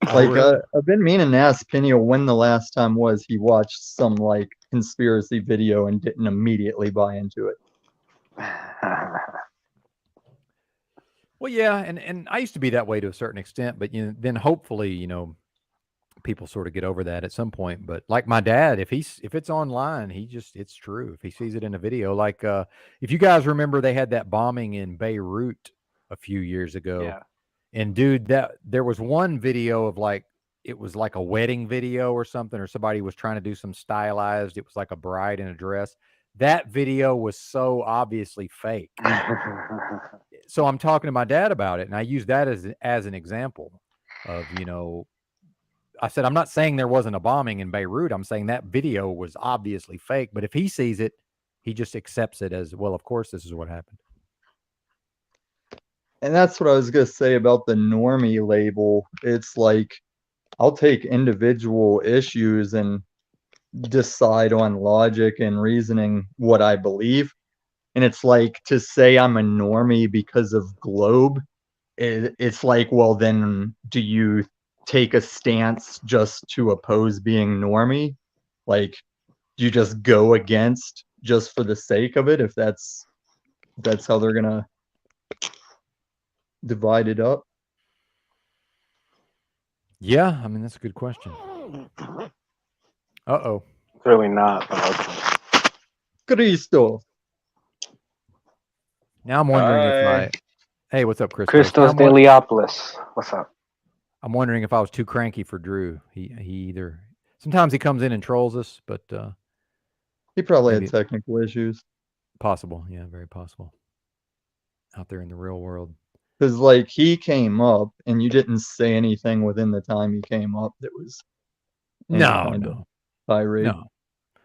[SPEAKER 3] Oh,
[SPEAKER 5] Like
[SPEAKER 3] really?
[SPEAKER 5] I've been meaning to ask Peniel when the last time was he watched some like conspiracy video and didn't immediately buy into it.
[SPEAKER 3] Well, yeah, and I used to be that way to a certain extent, but then hopefully, people sort of get over that at some point. But like my dad, if it's online, it's true. If he sees it in a video, like if you guys remember, they had that bombing in Beirut a few years ago,
[SPEAKER 4] Yeah.
[SPEAKER 3] and dude, that there was one video of like it was like a wedding video or something, or somebody was trying to do some stylized. It was like a bride in a dress. That video was so obviously fake. So I'm talking to my dad about it, and I use that as an example of, I said, I'm not saying there wasn't a bombing in Beirut. I'm saying that video was obviously fake, but if he sees it, he just accepts it as, well, of course this is what happened.
[SPEAKER 5] And that's what I was going to say about the normie label. It's like I'll take individual issues and decide on logic and reasoning what I believe. And it's like to say I'm a normie because of Globe, it's like, well, then do you take a stance just to oppose being normie? Like, do you just go against just for the sake of it if that's how they're gonna divide it up?
[SPEAKER 3] Yeah, I mean, that's a good question. Uh-oh.
[SPEAKER 4] Really not, but okay.
[SPEAKER 5] Cristo.
[SPEAKER 3] Now I'm wondering if
[SPEAKER 6] Hi.
[SPEAKER 3] hey, what's up, Chris?
[SPEAKER 4] Christos de Leopolis. What's up?
[SPEAKER 3] I'm wondering if I was too cranky for Drew. He either, sometimes he comes in and trolls us, but
[SPEAKER 5] He probably
[SPEAKER 3] maybe
[SPEAKER 5] had technical issues.
[SPEAKER 3] possible. Yeah, very possible. Out there in the real world.
[SPEAKER 5] Because, like, he came up and you didn't say anything within the time he came up that was any kind of tirade.
[SPEAKER 3] No.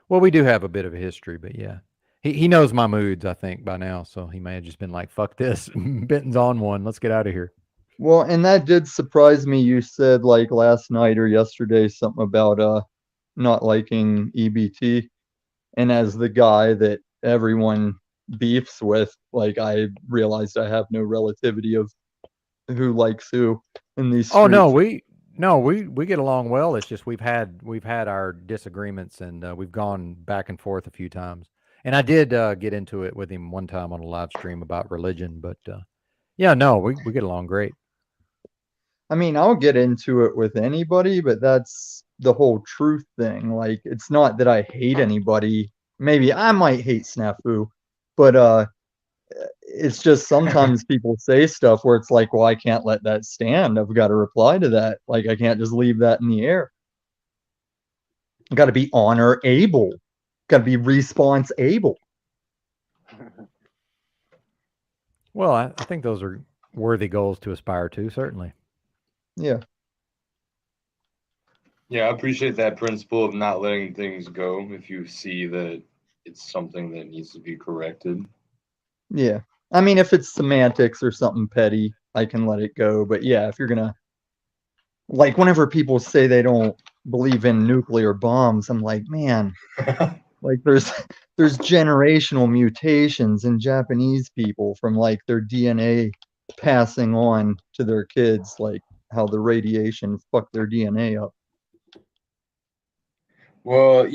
[SPEAKER 3] Well, we do have a bit of a history, but yeah. He knows my moods, I think, by now, so he may have just been like, fuck this. Benton's on one. Let's get out of here.
[SPEAKER 5] Well, and that did surprise me. You said, like, last night or yesterday something about not liking EBT. And as the guy that everyone beefs with, like, I realized I have no relativity of who likes who in these streets.
[SPEAKER 3] Oh, no, we get along well. It's just we've had our disagreements, and we've gone back and forth a few times. And I did get into it with him one time on a live stream about religion, but yeah, no, we get along great.
[SPEAKER 5] I mean, I'll get into it with anybody, but that's the whole truth thing. Like, it's not that I hate anybody. Maybe I might hate Snafu, but it's just sometimes people say stuff where it's like, well, I can't let that stand. I've got to reply to that. Like, I can't just leave that in the air. I got to be honor able. Got to be response able.
[SPEAKER 3] Well, I think those are worthy goals to aspire to, certainly.
[SPEAKER 5] Yeah.
[SPEAKER 7] Yeah, I appreciate that principle of not letting things go if you see that it's something that needs to be corrected.
[SPEAKER 5] Yeah. I mean, if it's semantics or something petty, I can let it go. But yeah, if you're going to, like, whenever people say they don't believe in nuclear bombs, I'm like, man, like there's generational mutations in Japanese people from like their DNA passing on to their kids, like how the radiation fucked their DNA up.
[SPEAKER 7] Well,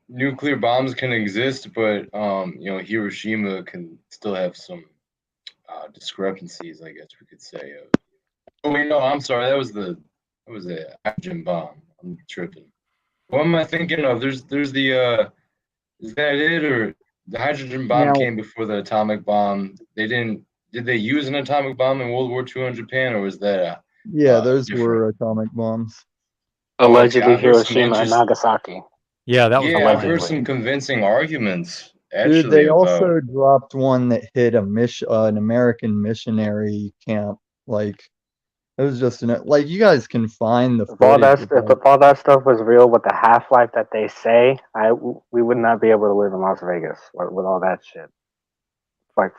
[SPEAKER 7] nuclear bombs can exist, but Hiroshima can still have some discrepancies, I guess we could say. Oh wait, no, I'm sorry. That was the hydrogen bomb. I'm tripping. What am I thinking of? There's the is that it, or the hydrogen bomb came before the atomic bomb? Did they use an atomic bomb in World War II in Japan, or was that
[SPEAKER 5] those were atomic bombs.
[SPEAKER 4] Allegedly Hiroshima and Nagasaki.
[SPEAKER 3] Yeah, that was
[SPEAKER 7] I've heard some convincing arguments. Actually,
[SPEAKER 5] dude, they also dropped one that hit an American missionary camp, like It was just like you guys can find the
[SPEAKER 4] If all that
[SPEAKER 5] footage.
[SPEAKER 4] if all that stuff was real with the half life that they say, we would not be able to live in Las Vegas with all that shit. Like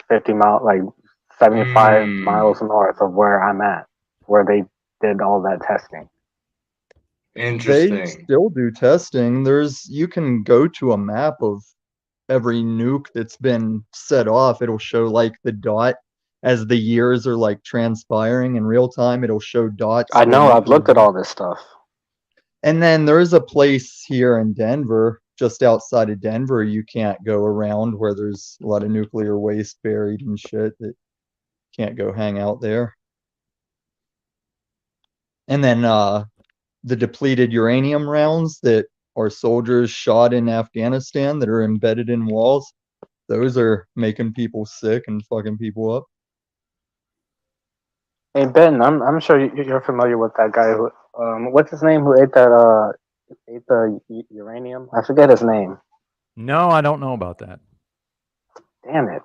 [SPEAKER 4] 75 miles north of where I'm at, where they did all that testing.
[SPEAKER 5] They
[SPEAKER 7] Interesting.
[SPEAKER 5] still do testing. You can go to a map of every nuke that's been set off. It'll show like the dot as the years are like transpiring in real time. It'll show dots.
[SPEAKER 4] I
[SPEAKER 5] where
[SPEAKER 4] know. I've looked at
[SPEAKER 5] nuclear-
[SPEAKER 4] all this stuff.
[SPEAKER 5] And then there's a place here in Denver, just outside of Denver, you can't go around where there's a lot of nuclear waste buried and shit that can't go hang out there. And then the depleted uranium rounds that our soldiers shot in Afghanistan that are embedded in walls, those are making people sick and fucking people up.
[SPEAKER 4] Hey Ben, I'm sure you're familiar with that guy who what's his name who ate the uranium? I forget his name.
[SPEAKER 3] No, I don't know about that.
[SPEAKER 4] Damn it.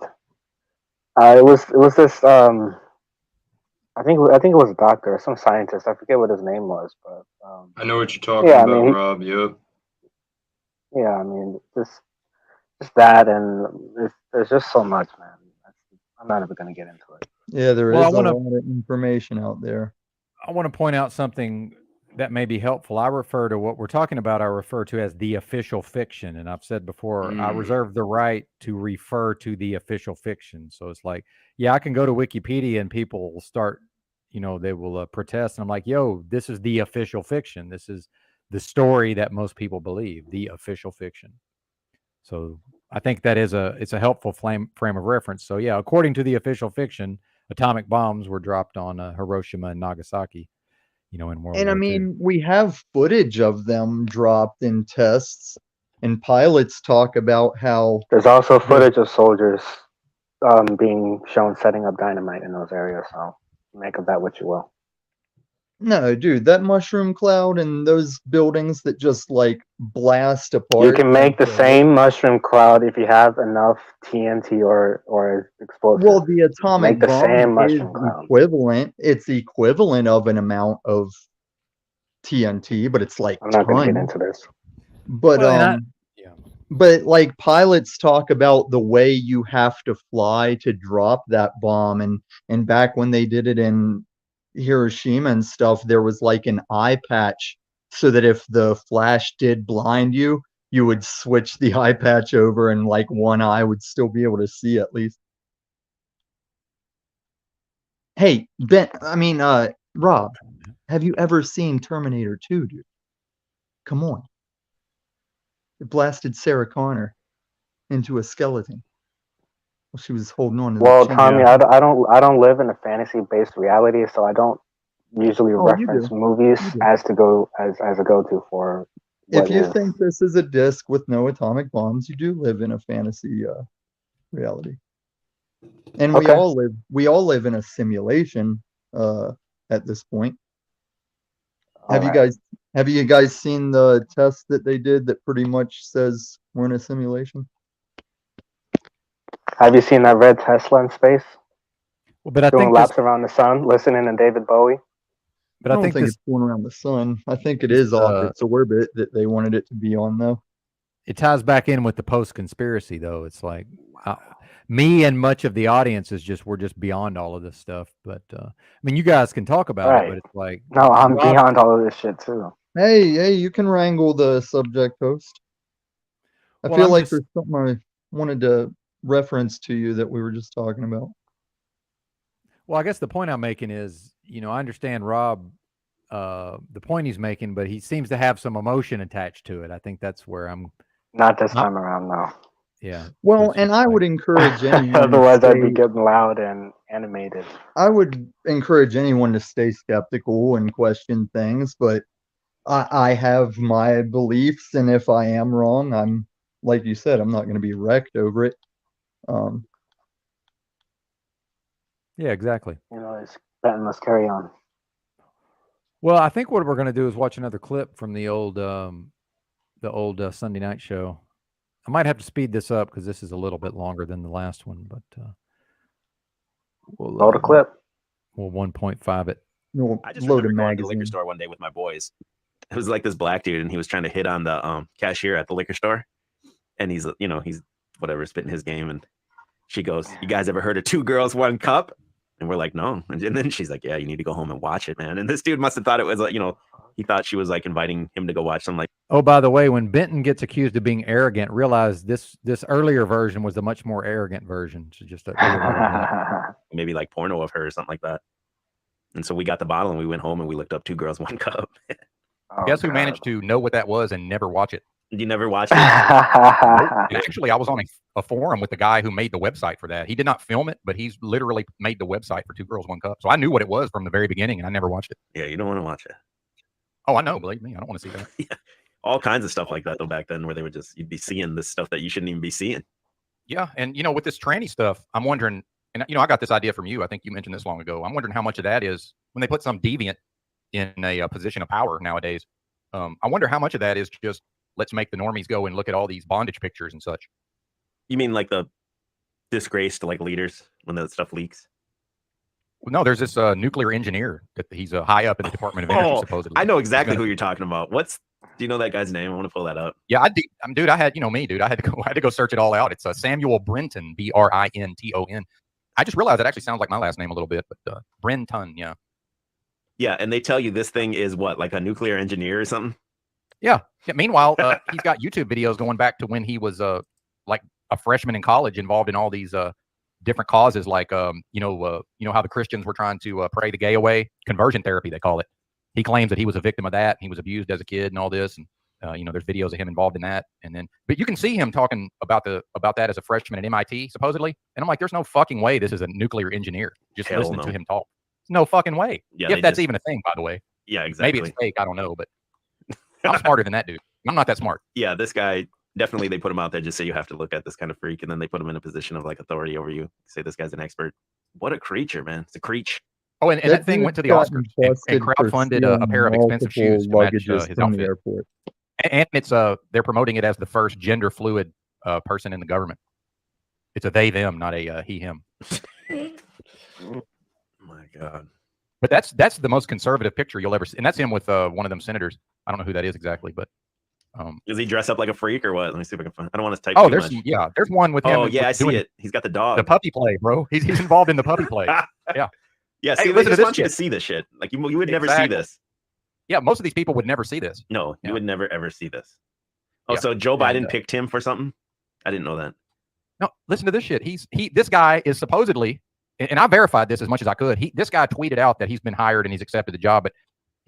[SPEAKER 4] It was this I think it was a doctor or some scientist. I forget what his name was, but
[SPEAKER 7] I know what you're talking
[SPEAKER 4] yeah, I
[SPEAKER 7] about,
[SPEAKER 4] mean,
[SPEAKER 7] Rob. Yep.
[SPEAKER 4] yeah, I mean just that, and there's just so much, man. I'm not even gonna get into it.
[SPEAKER 5] Yeah, there
[SPEAKER 3] Well,
[SPEAKER 5] is
[SPEAKER 3] I
[SPEAKER 5] a
[SPEAKER 3] wanna-
[SPEAKER 5] lot of information out there.
[SPEAKER 3] I want to point out something that may be helpful. I refer to what we're talking about, I refer to as the official fiction. And I've said before, I reserve the right to refer to the official fiction. So it's like, yeah, I can go to Wikipedia and people will start, they will protest. And I'm like, yo, this is the official fiction. This is the story that most people believe, the official fiction. So I think that it's a helpful frame of reference. So yeah, according to the official fiction, atomic bombs were dropped on Hiroshima and Nagasaki, in World War II.
[SPEAKER 5] And I mean, we have footage of them dropped in tests, and pilots talk about how
[SPEAKER 4] There's also footage of soldiers being shown setting up dynamite in those areas. So make of that what you will.
[SPEAKER 5] no, dude, that mushroom cloud and those buildings that just like blast apart.
[SPEAKER 4] You can make the same mushroom cloud if you have enough TNT or explosives.
[SPEAKER 5] Well, the atomic
[SPEAKER 4] Make the
[SPEAKER 5] bomb
[SPEAKER 4] same
[SPEAKER 5] is
[SPEAKER 4] mushroom cloud.
[SPEAKER 5] equivalent. It's equivalent of an amount of TNT, but it's like
[SPEAKER 4] I'm not going to get
[SPEAKER 5] tons.
[SPEAKER 4] into this.
[SPEAKER 5] But
[SPEAKER 3] Well,
[SPEAKER 5] but like pilots talk about the way you have to fly to drop that bomb, and back when they did it in Hiroshima and stuff, there was like an eye patch so that if the flash did blind you, you would switch the eye patch over and like one eye would still be able to see at least. Hey, Rob, have you ever seen Terminator 2, dude? Come on. It blasted Sarah Connor into a skeleton. Well, she was holding on to
[SPEAKER 4] Well,
[SPEAKER 5] the chain.
[SPEAKER 4] Tommy, I don't live in a fantasy-based reality, so I don't usually
[SPEAKER 5] Oh, you
[SPEAKER 4] reference
[SPEAKER 5] do.
[SPEAKER 4] movies
[SPEAKER 5] You do.
[SPEAKER 4] as a go-to for.
[SPEAKER 5] If you think this is a disc with no atomic bombs, you do live in a fantasy reality. And we all live in a simulation at this point. Have you guys seen the test that they did that pretty much says we're in a simulation?
[SPEAKER 4] Have you seen that red Tesla in space?
[SPEAKER 3] Well, but I
[SPEAKER 4] doing
[SPEAKER 3] think
[SPEAKER 4] laps around the sun, listening to David Bowie.
[SPEAKER 3] But
[SPEAKER 5] I don't think it's going around the sun. I think it is off its orbit that they wanted it to be on, though.
[SPEAKER 3] It ties back in with the post-conspiracy, though. It's like me and much of the audience we're just beyond all of this stuff. But I mean, you guys can talk about it, but it's like
[SPEAKER 4] no, I'm beyond all of this shit too.
[SPEAKER 5] Hey, you can wrangle the subject host. I feel like there's something I wanted to reference to you that we were just talking about.
[SPEAKER 3] Well, I guess the point I'm making is, I understand Rob, the point he's making, but he seems to have some emotion attached to it. I think that's where I'm.
[SPEAKER 4] Not this time around, no.
[SPEAKER 3] Yeah.
[SPEAKER 5] Well, and I would encourage anyone.
[SPEAKER 4] Otherwise, I'd be getting loud and animated.
[SPEAKER 5] I would encourage anyone to stay skeptical and question things, but I have my beliefs, and if I am wrong, I'm, like you said, I'm not going to be wrecked over it.
[SPEAKER 3] Yeah, exactly.
[SPEAKER 4] Let's carry on.
[SPEAKER 3] Well, I think what we're going to do is watch another clip from the old Sunday night show. I might have to speed this up because this is a little bit longer than the last one, but
[SPEAKER 4] we'll load a clip.
[SPEAKER 3] We'll 1.5 it.
[SPEAKER 6] I just
[SPEAKER 5] load
[SPEAKER 6] remember
[SPEAKER 5] of
[SPEAKER 6] going to the liquor
[SPEAKER 5] magazines.
[SPEAKER 6] store one day with my boys. It was like this black dude, and he was trying to hit on the cashier at the liquor store, and he's whatever spitting his game, and she goes, "You guys ever heard of 2 Girls, 1 Cup?" And we're like, "No." And then she's like, "Yeah, you need to go home and watch it, man." And this dude must have thought it was like, he thought she was like inviting him to go watch some like
[SPEAKER 3] Oh, by the way, when Benton gets accused of being arrogant, realize this earlier version was the much more arrogant version. So just
[SPEAKER 6] maybe like porno of her or something like that. And so we got the bottle and we went home and we looked up 2 Girls, 1 Cup.
[SPEAKER 8] Guess who managed to know what that was and never watch it?
[SPEAKER 6] You never watched it?
[SPEAKER 8] And actually, I was on a forum with the guy who made the website for that. He did not film it, but he's literally made the website for 2 Girls, 1 Cup. So I knew what it was from the very beginning, and I never watched it.
[SPEAKER 6] Yeah, you don't want to watch it.
[SPEAKER 8] Oh, I know. Believe me, I don't want to see that.
[SPEAKER 6] Yeah. All kinds of stuff like that though back then, where they would you'd be seeing this stuff that you shouldn't even be seeing.
[SPEAKER 8] Yeah, and with this tranny stuff, I'm wondering, and I got this idea from you. I think you mentioned this long ago. I'm wondering how much of that is when they put some deviant in a position of power nowadays. I wonder how much of that is just let's make the normies go and look at all these bondage pictures and such.
[SPEAKER 6] You mean like the disgraced like leaders when that stuff leaks?
[SPEAKER 8] No, there's this nuclear engineer that he's high up in the Department of Energy, supposedly.
[SPEAKER 6] I know exactly who you're talking about. Do you know that guy's name? I want to pull that up.
[SPEAKER 8] Yeah, dude, I had, me, dude. I had to go search it all out. It's Samuel Brenton, Brinton. I just realized it actually sounds like my last name a little bit, but Brenton, yeah.
[SPEAKER 6] Yeah, and they tell you this thing is what, like a nuclear engineer or something?
[SPEAKER 8] Yeah. Meanwhile, he's got YouTube videos going back to when he was like a freshman in college, involved in all these different causes, like how the Christians were trying to pray the gay away, conversion therapy they call it. He claims that he was a victim of that. He was abused as a kid and all this, and there's videos of him involved in that. But you can see him talking about that as a freshman at MIT supposedly, and I'm like, there's no fucking way this is a nuclear engineer. Just listening to him talk, no fucking way.
[SPEAKER 6] Yeah,
[SPEAKER 8] if that's even a thing, by the way.
[SPEAKER 6] Yeah, exactly.
[SPEAKER 8] Maybe it's fake. I don't know, but I'm smarter than that dude. I'm not that smart.
[SPEAKER 6] Yeah, this guy. Definitely, they put him out there just so you have to look at this kind of freak, and then they put him in a position of like authority over you. Say this guy's an expert. What a creature, man! It's a creature.
[SPEAKER 8] Oh, and that thing went to the Oscars and crowdfunded a pair of expensive shoes to match his outfit.
[SPEAKER 5] Airport.
[SPEAKER 8] And it's they're promoting it as the first gender fluid person in the government. It's a they them, not a he him.
[SPEAKER 6] My God.
[SPEAKER 8] But that's the most conservative picture you'll ever see, and that's him with one of them senators. I don't know who that is exactly, but.
[SPEAKER 6] Does he dress up like a freak or what? Let me see if I can find. I don't want to type.
[SPEAKER 8] Oh, there's one with him.
[SPEAKER 6] Oh yeah, I see it. He's got the dog.
[SPEAKER 8] The puppy play, bro. He's involved in the puppy play. Yeah.
[SPEAKER 6] Yeah. See, they just want you to see this shit. Like you would never see this.
[SPEAKER 8] Yeah, most of these people would never see this.
[SPEAKER 6] No, you would never ever see this. Oh, so Joe Biden picked him for something? I didn't know that.
[SPEAKER 8] No, listen to this shit. This guy is supposedly, and I verified this as much as I could. This guy tweeted out that he's been hired and he's accepted the job, but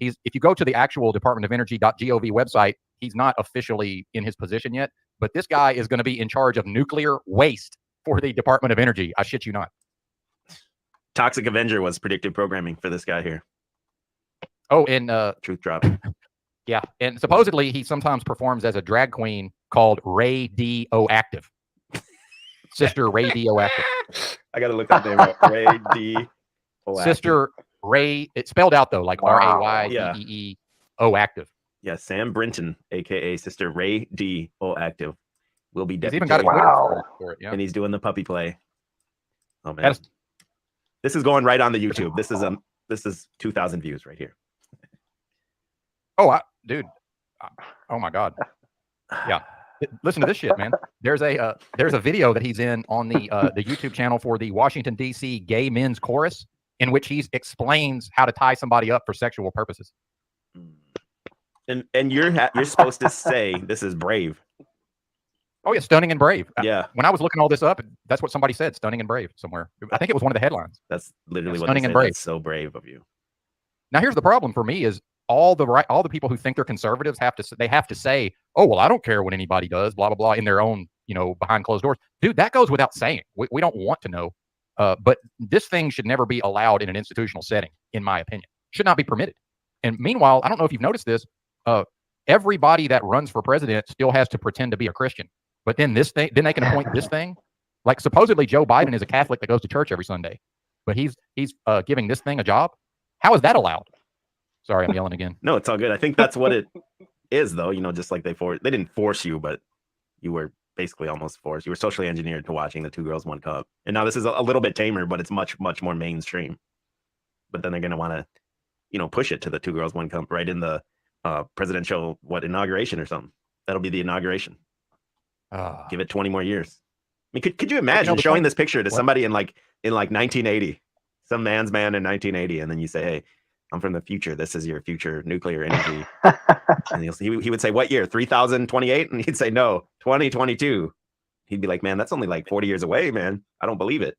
[SPEAKER 8] if you go to the actual Department of Energy.gov website, he's not officially in his position yet, but this guy is going to be in charge of nuclear waste for the Department of Energy. I shit you not.
[SPEAKER 6] Toxic Avenger was predictive programming for this guy here.
[SPEAKER 8] Oh, and
[SPEAKER 6] truth drop.
[SPEAKER 8] Yeah, and supposedly he sometimes performs as a drag queen called Radioactive. Sister Radioactive.
[SPEAKER 6] I got to look that name up. Radioactive.
[SPEAKER 8] Sister Ray. It's spelled out though, like RAYDEEO active.
[SPEAKER 6] Yeah, Sam Brinton, aka Sister Ray D. O active, will be
[SPEAKER 8] He's even got a Twitter for it, yeah.
[SPEAKER 6] And he's doing the puppy play. Oh man, this is going right on the YouTube. This is 2,000 views right here.
[SPEAKER 8] Oh, dude, oh my God, yeah. Listen to this shit, man. There's a video that he's in on the YouTube channel for the Washington D.C. Gay Men's Chorus, in which he explains how to tie somebody up for sexual purposes.
[SPEAKER 6] And you're supposed to say this is brave.
[SPEAKER 8] Oh yeah, stunning and brave.
[SPEAKER 6] Yeah.
[SPEAKER 8] When I was looking all this up, that's what somebody said, stunning and brave somewhere. I think it was one of the headlines.
[SPEAKER 6] That's literally what
[SPEAKER 8] stunning
[SPEAKER 6] they
[SPEAKER 8] and
[SPEAKER 6] say.
[SPEAKER 8] brave.
[SPEAKER 6] That's so brave of you.
[SPEAKER 8] Now here's the problem for me is all the people who think they're conservatives have to say, oh well, I don't care what anybody does, blah blah blah, in their own behind closed doors. Dude, that goes without saying. We don't want to know. But this thing should never be allowed in an institutional setting, in my opinion. Should not be permitted. And meanwhile, I don't know if you've noticed this, everybody that runs for president still has to pretend to be a Christian. But then then they can appoint this thing. Like supposedly Joe Biden is a Catholic that goes to church every Sunday, but he's giving this thing a job. How is that allowed? Sorry, I'm yelling again.
[SPEAKER 6] No, it's all good. I think that's what it is, though. Just like they didn't force you, but you were basically almost forced. You were socially engineered to watching the 2 Girls, 1 Cup. And now this is a little bit tamer, but it's much, much more mainstream. But then they're going to want to push it to the 2 girls, 1 cup right in the presidential inauguration or something. That'll be the inauguration. Give it 20 more years. I mean, could you imagine showing this picture to somebody in like 1980, some man's man in 1980, and then you say, "Hey, I'm from the future. This is your future nuclear energy." And he would say, "What year? 3028?" And he'd say, "No, 2022." He'd be like, "Man, that's only like 40 years away, man. I don't believe it."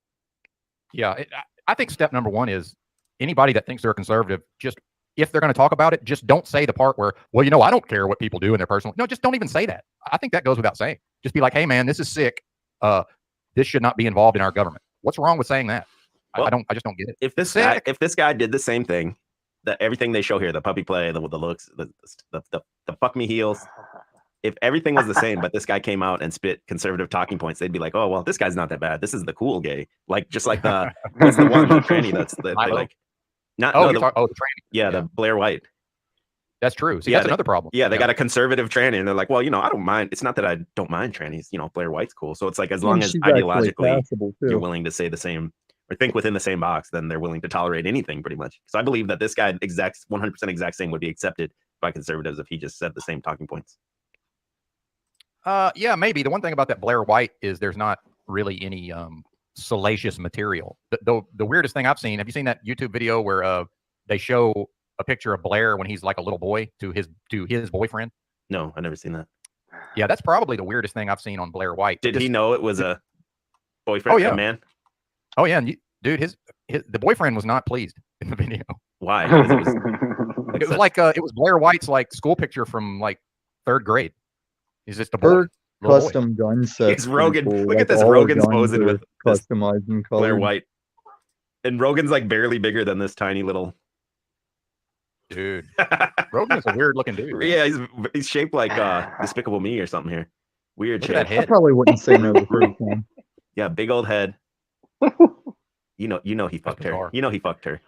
[SPEAKER 8] Yeah, I think step number 1 is anybody that thinks they're a conservative, just if they're going to talk about it, just don't say the part where, well, I don't care what people do in their personal. No, just don't even say that. I think that goes without saying. Just be like, hey, man, this is sick. This should not be involved in our government. What's wrong with saying that? Well, I just don't get it.
[SPEAKER 6] If this guy did the same thing, that everything they show here, the puppy play, the looks, the fuck me heels, if everything was the same, but this guy came out and spit conservative talking points, they'd be like, oh, well, this guy's not that bad. This is the cool gay. Like, just like the tranny that's the like. The tranny. Yeah, the Blair White.
[SPEAKER 8] That's true. See, that's another problem.
[SPEAKER 6] Yeah, they got a conservative tranny, and they're like, well, I don't mind. It's not that I don't mind trannies. Blair White's cool. So it's like, as long as ideologically you're willing to say the same or think within the same box, then they're willing to tolerate anything pretty much. So I believe that this guy 100% exact same would be accepted by conservatives if he just said the same talking points.
[SPEAKER 8] Yeah, maybe. The one thing about that Blair White is there's not really any salacious material. The weirdest thing I've seen, have you seen that YouTube video where they show a picture of Blair when he's like a little boy to his boyfriend?
[SPEAKER 6] No, I've never seen that.
[SPEAKER 8] Yeah, that's probably the weirdest thing I've seen on Blair White.
[SPEAKER 6] Did he know it was a boyfriend?
[SPEAKER 8] Oh, yeah.
[SPEAKER 6] A man?
[SPEAKER 8] Oh, yeah. And the boyfriend was not pleased in the video.
[SPEAKER 6] Why?
[SPEAKER 8] It was Blair White's like school picture from like 3rd grade. He's just a boy.
[SPEAKER 5] Custom gun set.
[SPEAKER 6] It's Rogan. Look at this. Rogan's posing with
[SPEAKER 5] customizing color.
[SPEAKER 6] Blair White. And Rogan's like barely bigger than this tiny little
[SPEAKER 8] dude. Rogan is a weird looking dude. Man.
[SPEAKER 6] Yeah, he's shaped like Despicable Me or something here. Weird shape.
[SPEAKER 8] That head.
[SPEAKER 5] I probably wouldn't say no to him.
[SPEAKER 6] Yeah, big old head. You know he fucked her. You know he fucked her.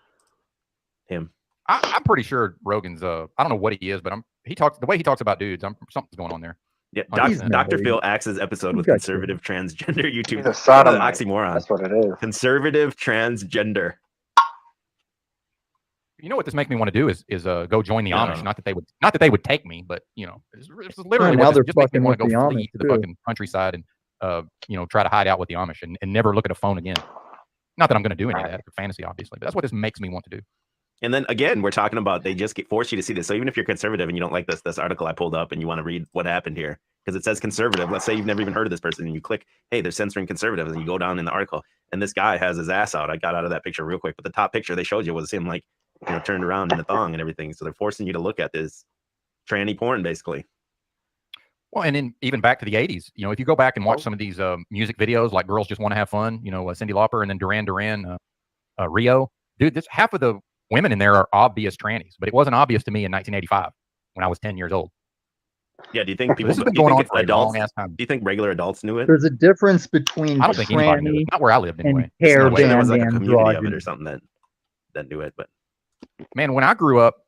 [SPEAKER 6] Him.
[SPEAKER 8] I'm pretty sure Rogan's I don't know what he is, but the way he talks about dudes, something's going on there.
[SPEAKER 6] Yeah, Dr. Phil Axe's episode with conservative transgender YouTube.
[SPEAKER 4] He's a sodomite.
[SPEAKER 6] Oxymoron.
[SPEAKER 4] That's what it is.
[SPEAKER 6] Conservative transgender.
[SPEAKER 8] You know what this makes me want to do is go join the Amish. Not that they would take me, but it's literally
[SPEAKER 5] now
[SPEAKER 8] what just makes me want to go
[SPEAKER 5] flee
[SPEAKER 8] to the fucking countryside and try to hide out with the Amish and never look at a phone again. Not that I'm going to do any of that for fantasy, obviously, but that's what this makes me want to do.
[SPEAKER 6] And then again, we're talking about they just force you to see this. So even if you're conservative and you don't like this article I pulled up and you want to read what happened here, because it says conservative. Let's say you've never even heard of this person and you click, hey, they're censoring conservatives, and you go down in the article and this guy has his ass out. I got out of that picture real quick, but the top picture they showed you was him like, turned around in a thong and everything. So they're forcing you to look at this tranny porn, basically.
[SPEAKER 8] Well, and then even back to the 80s, if you go back and watch some of these music videos, like Girls Just Want to Have Fun, Cyndi Lauper, and then Duran Duran, Rio, dude, half of the women in there are obvious trannies, but it wasn't obvious to me in 1985 when I was 10 years old.
[SPEAKER 6] Yeah, do you think people?
[SPEAKER 8] This has been going on for a long ass time.
[SPEAKER 6] Do you think regular adults knew it?
[SPEAKER 5] There's a difference between
[SPEAKER 8] I don't think anybody knew it. Not where I lived anyway.
[SPEAKER 5] Hair
[SPEAKER 6] no way there was like a
[SPEAKER 5] band
[SPEAKER 6] community of it or something that knew it. But
[SPEAKER 8] man, when I grew up,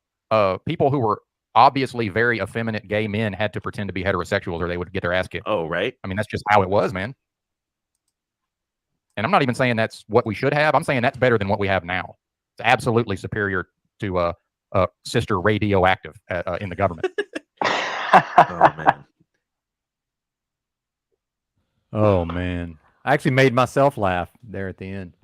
[SPEAKER 8] people who were obviously very effeminate gay men had to pretend to be heterosexuals or they would get their ass kicked.
[SPEAKER 6] Oh, right.
[SPEAKER 8] I mean, that's just how it was, man. And I'm not even saying that's what we should have. I'm saying that's better than what we have now. It's absolutely superior to Sister Radioactive in the government.
[SPEAKER 6] Oh, man.
[SPEAKER 3] Oh, man. I actually made myself laugh there at the end.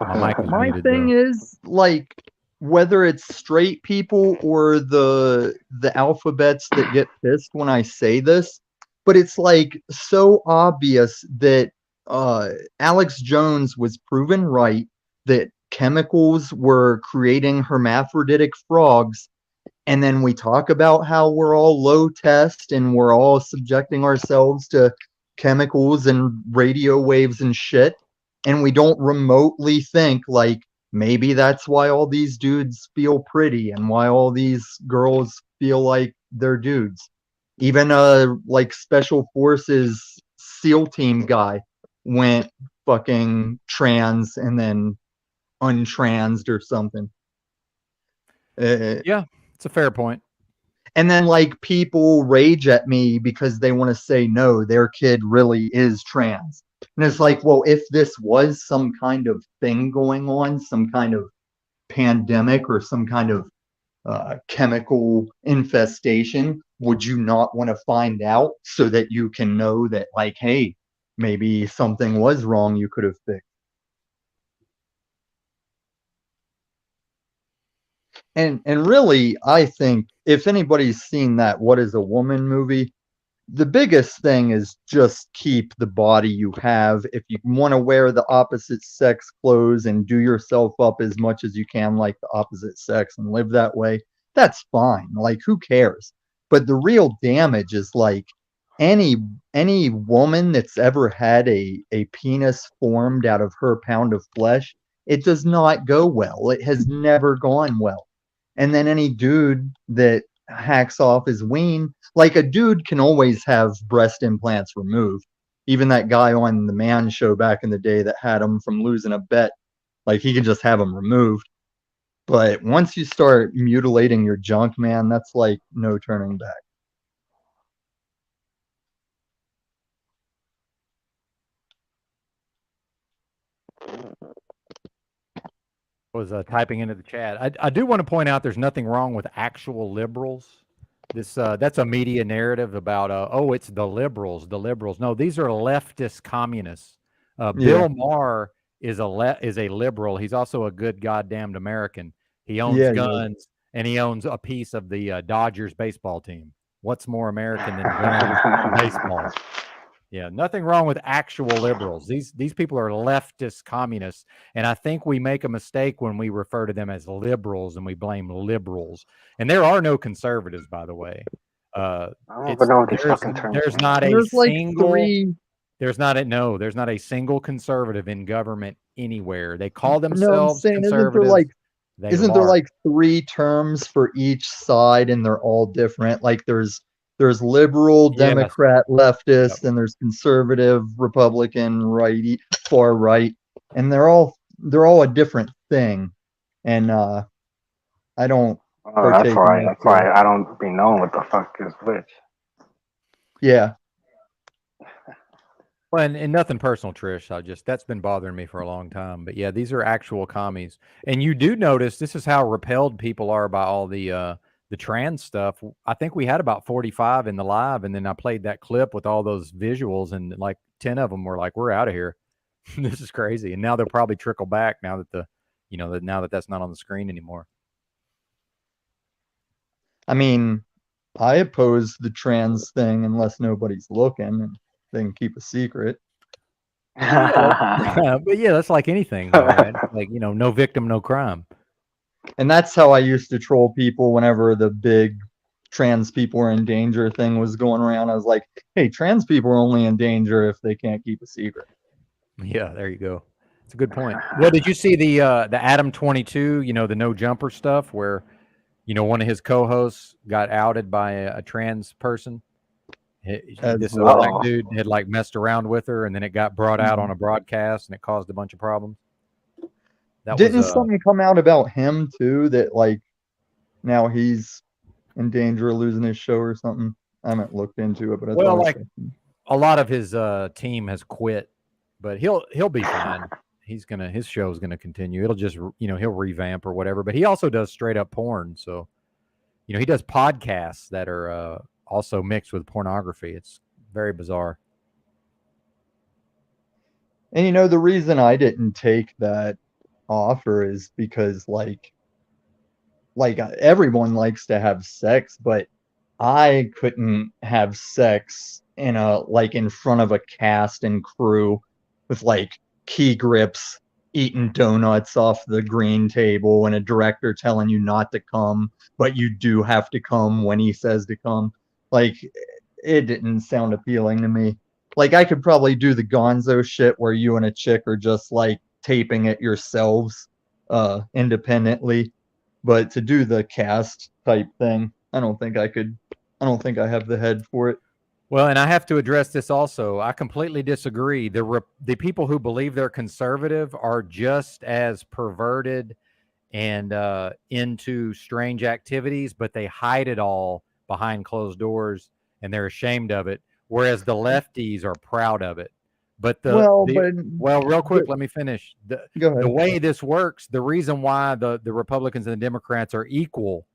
[SPEAKER 3] My mic was
[SPEAKER 5] My
[SPEAKER 3] muted,
[SPEAKER 5] thing
[SPEAKER 3] though.
[SPEAKER 5] is, like, whether it's straight people or the alphabets that get pissed when I say this, but it's like so obvious that Alex Jones was proven right that chemicals were creating hermaphroditic frogs. And then we talk about how we're all low test and we're all subjecting ourselves to chemicals and radio waves and shit. And we don't remotely think like maybe that's why all these dudes feel pretty and why all these girls feel like they're dudes. Even like special forces SEAL team guy went fucking trans and then untransed or something.
[SPEAKER 3] Yeah, it's a fair point.
[SPEAKER 5] And then like people rage at me because they want to say no, their kid really is trans. And it's like, well, if this was some kind of thing going on, some kind of pandemic or some kind of chemical infestation, would you not want to find out so that you can know that, like, hey, maybe something was wrong you could have fixed? And really, I think if anybody's seen that What is a Woman movie, the biggest thing is just keep the body you have. If you want to wear the opposite sex clothes and do yourself up as much as you can like the opposite sex and live that way, that's fine. Like, who cares? But the real damage is like any woman that's ever had a penis formed out of her pound of flesh, it does not go well. It has never gone well. And then any dude that hacks off his ween, like, a dude can always have breast implants removed. Even that guy on the Man Show back in the day that had him from losing a bet, like, he can just have them removed. But once you start mutilating your junk, man, that's like no turning back.
[SPEAKER 3] Was typing into the chat. I do want to point out there's nothing wrong with actual liberals. This that's a media narrative about oh, it's the liberals, the liberals. No, these are leftist communists.
[SPEAKER 5] Yeah.
[SPEAKER 3] Bill Maher is a liberal. He's also a good goddamned American. He owns
[SPEAKER 5] Yeah,
[SPEAKER 3] guns and he owns a piece of the Dodgers baseball team. What's more American than guns and baseball? Yeah, nothing wrong with actual liberals. These people are leftist communists, and I think we make a mistake when we refer to them as liberals and we blame liberals. And there are no conservatives, by the way.
[SPEAKER 4] I don't even know what these fucking terms
[SPEAKER 3] There's
[SPEAKER 4] mean.
[SPEAKER 3] not a
[SPEAKER 5] there's like
[SPEAKER 3] single.
[SPEAKER 5] three.
[SPEAKER 3] There's not a single conservative in government anywhere. They call
[SPEAKER 5] No, I'm
[SPEAKER 3] themselves
[SPEAKER 5] saying,
[SPEAKER 3] conservatives.
[SPEAKER 5] isn't there like three terms for each side, and they're all different? Like, there's liberal,
[SPEAKER 3] Yes.
[SPEAKER 5] Democrat, leftist,
[SPEAKER 3] Yep.
[SPEAKER 5] and there's conservative, Republican, righty, far right, and they're all a different thing. And I don't
[SPEAKER 4] Oh,
[SPEAKER 5] partake in
[SPEAKER 4] that's why I don't be knowing what the fuck is which.
[SPEAKER 5] Yeah.
[SPEAKER 3] Well, and nothing personal, Trish. That's been bothering me for a long time. But yeah, these are actual commies. And you do notice this is how repelled people are by all the trans stuff. I think we had about 45 in the live, and then I played that clip with all those visuals, and like 10 of them were like, "We're out of here. This is crazy." And now they'll probably trickle back now that now that that's not on the screen anymore.
[SPEAKER 5] I mean, I oppose the trans thing unless nobody's looking, and they can keep a secret.
[SPEAKER 3] But yeah, that's like anything, though, right? Like, no victim, no crime.
[SPEAKER 5] And that's how I used to troll people whenever the big trans people are in danger thing was going around. I was like, hey, trans people are only in danger if they can't keep a secret.
[SPEAKER 3] Yeah, there you go. It's a good point. Well, did you see the Adam 22, the no jumper stuff where, one of his co-hosts got outed by a trans person? This black dude had like messed around with her, and then it got brought out on a broadcast, and it caused a bunch of problems.
[SPEAKER 5] Didn't something come out about him too, that like now he's in danger of losing his show or something? I haven't looked into it, but
[SPEAKER 3] a lot of his team has quit, but he'll be fine. His show's gonna continue. It'll just he'll revamp or whatever. But he also does straight up porn, so he does podcasts that are also mixed with pornography. It's very bizarre.
[SPEAKER 5] And the reason I didn't take that offer is because like everyone likes to have sex, but I couldn't have sex in front of a cast and crew with like key grips, eating donuts off the green table, and a director telling you not to come, but you do have to come when he says to come. Like, it didn't sound appealing to me. Like, I could probably do the gonzo shit where you and a chick are just like taping it yourselves independently, but to do the cast type thing, I don't think I could. I don't think I have the head for it.
[SPEAKER 3] Well, and I have to address this also. I completely disagree. The people who believe they're conservative are just as perverted and into strange activities, but they hide it all behind closed doors, and they're ashamed of it. Whereas the lefties are proud of it. But real quick, let me finish.
[SPEAKER 5] Go ahead.
[SPEAKER 3] The way this works, the reason why the Republicans and the Democrats are equal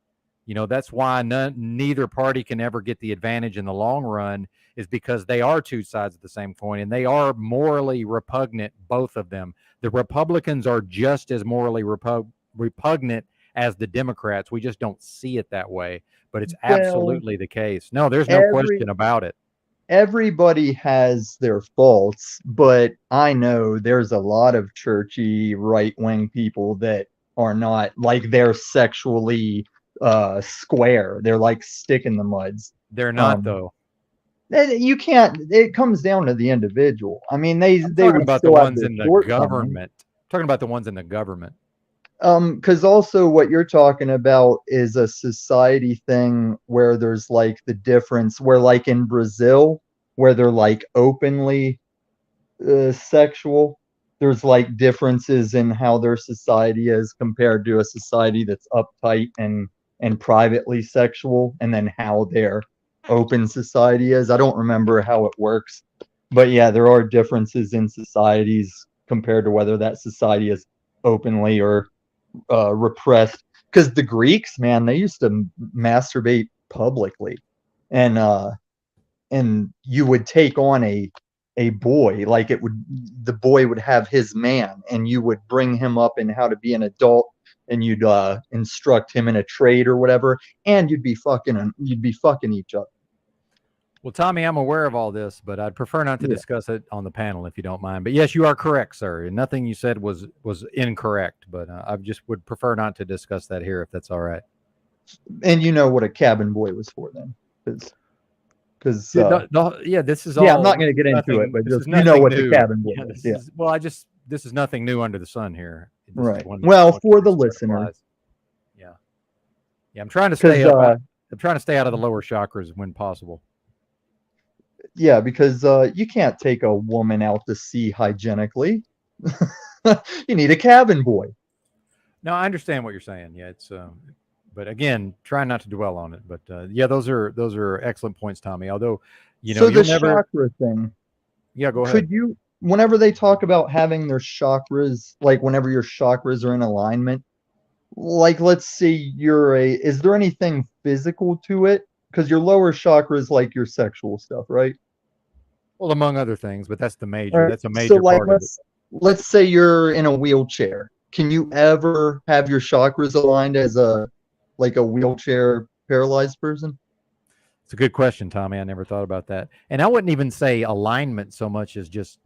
[SPEAKER 3] That's why neither party can ever get the advantage in the long run, is because they are two sides of the same coin, and they are morally repugnant, both of them. The Republicans are just as morally repugnant as the Democrats. We just don't see it that way, but it's absolutely the case. No, there's no question about it.
[SPEAKER 5] Everybody has their faults, but I know there's a lot of churchy right-wing people that are not, like, they're sexually square. They're like stick in the muds.
[SPEAKER 3] They're not, though.
[SPEAKER 5] You can't. It comes down to the individual. I mean, they
[SPEAKER 3] I'm
[SPEAKER 5] they
[SPEAKER 3] talking
[SPEAKER 5] would
[SPEAKER 3] about the
[SPEAKER 5] still have
[SPEAKER 3] ones
[SPEAKER 5] their
[SPEAKER 3] in the
[SPEAKER 5] shortcomings.
[SPEAKER 3] government. I'm talking about the ones in the government.
[SPEAKER 5] Because also what you're talking about is a society thing where there's like the difference where, like in Brazil, where they're like openly sexual, there's like differences in how their society is compared to a society that's uptight and privately sexual, and then how their open society is. I don't remember how it works, but yeah, there are differences in societies compared to whether that society is openly or repressed. Because the Greeks, man, they used to masturbate publicly, and you would take on a boy, like the boy would have his man, and you would bring him up in how to be an adult, and you'd instruct him in a trade or whatever, and you'd be fucking each other.
[SPEAKER 3] Well, Tommy, I'm aware of all this, but I'd prefer not to discuss it on the panel if you don't mind. But yes, you are correct, sir. Nothing you said was incorrect, but I just would prefer not to discuss that here, if that's all right.
[SPEAKER 5] And you know what a cabin boy was for then, because
[SPEAKER 3] this is all.
[SPEAKER 5] I'm not going to get into it, but just you know what the cabin boy is.
[SPEAKER 3] This is nothing new under the sun here.
[SPEAKER 5] Right. Well, for the listener.
[SPEAKER 3] Yeah. I'm trying to stay up. I'm trying to stay out of the lower chakras when possible.
[SPEAKER 5] Yeah, because you can't take a woman out to sea hygienically. You need a cabin boy.
[SPEAKER 3] No, I understand what you're saying. Yeah, it's but again, try not to dwell on it. But yeah, those are excellent points, Tommy. Although,
[SPEAKER 5] so the chakra thing.
[SPEAKER 3] Yeah, go ahead.
[SPEAKER 5] Could you, whenever they talk about having their chakras, like whenever your chakras are in alignment, like let's say is there anything physical to it? Because your lower chakra is like your sexual stuff, right?
[SPEAKER 3] Well, among other things, but that's the major. That's a major part of it.
[SPEAKER 5] Let's say you're in a wheelchair. Can you ever have your chakras aligned as a wheelchair paralyzed person?
[SPEAKER 3] It's a good question, Tommy. I never thought about that. And I wouldn't even say alignment so much as just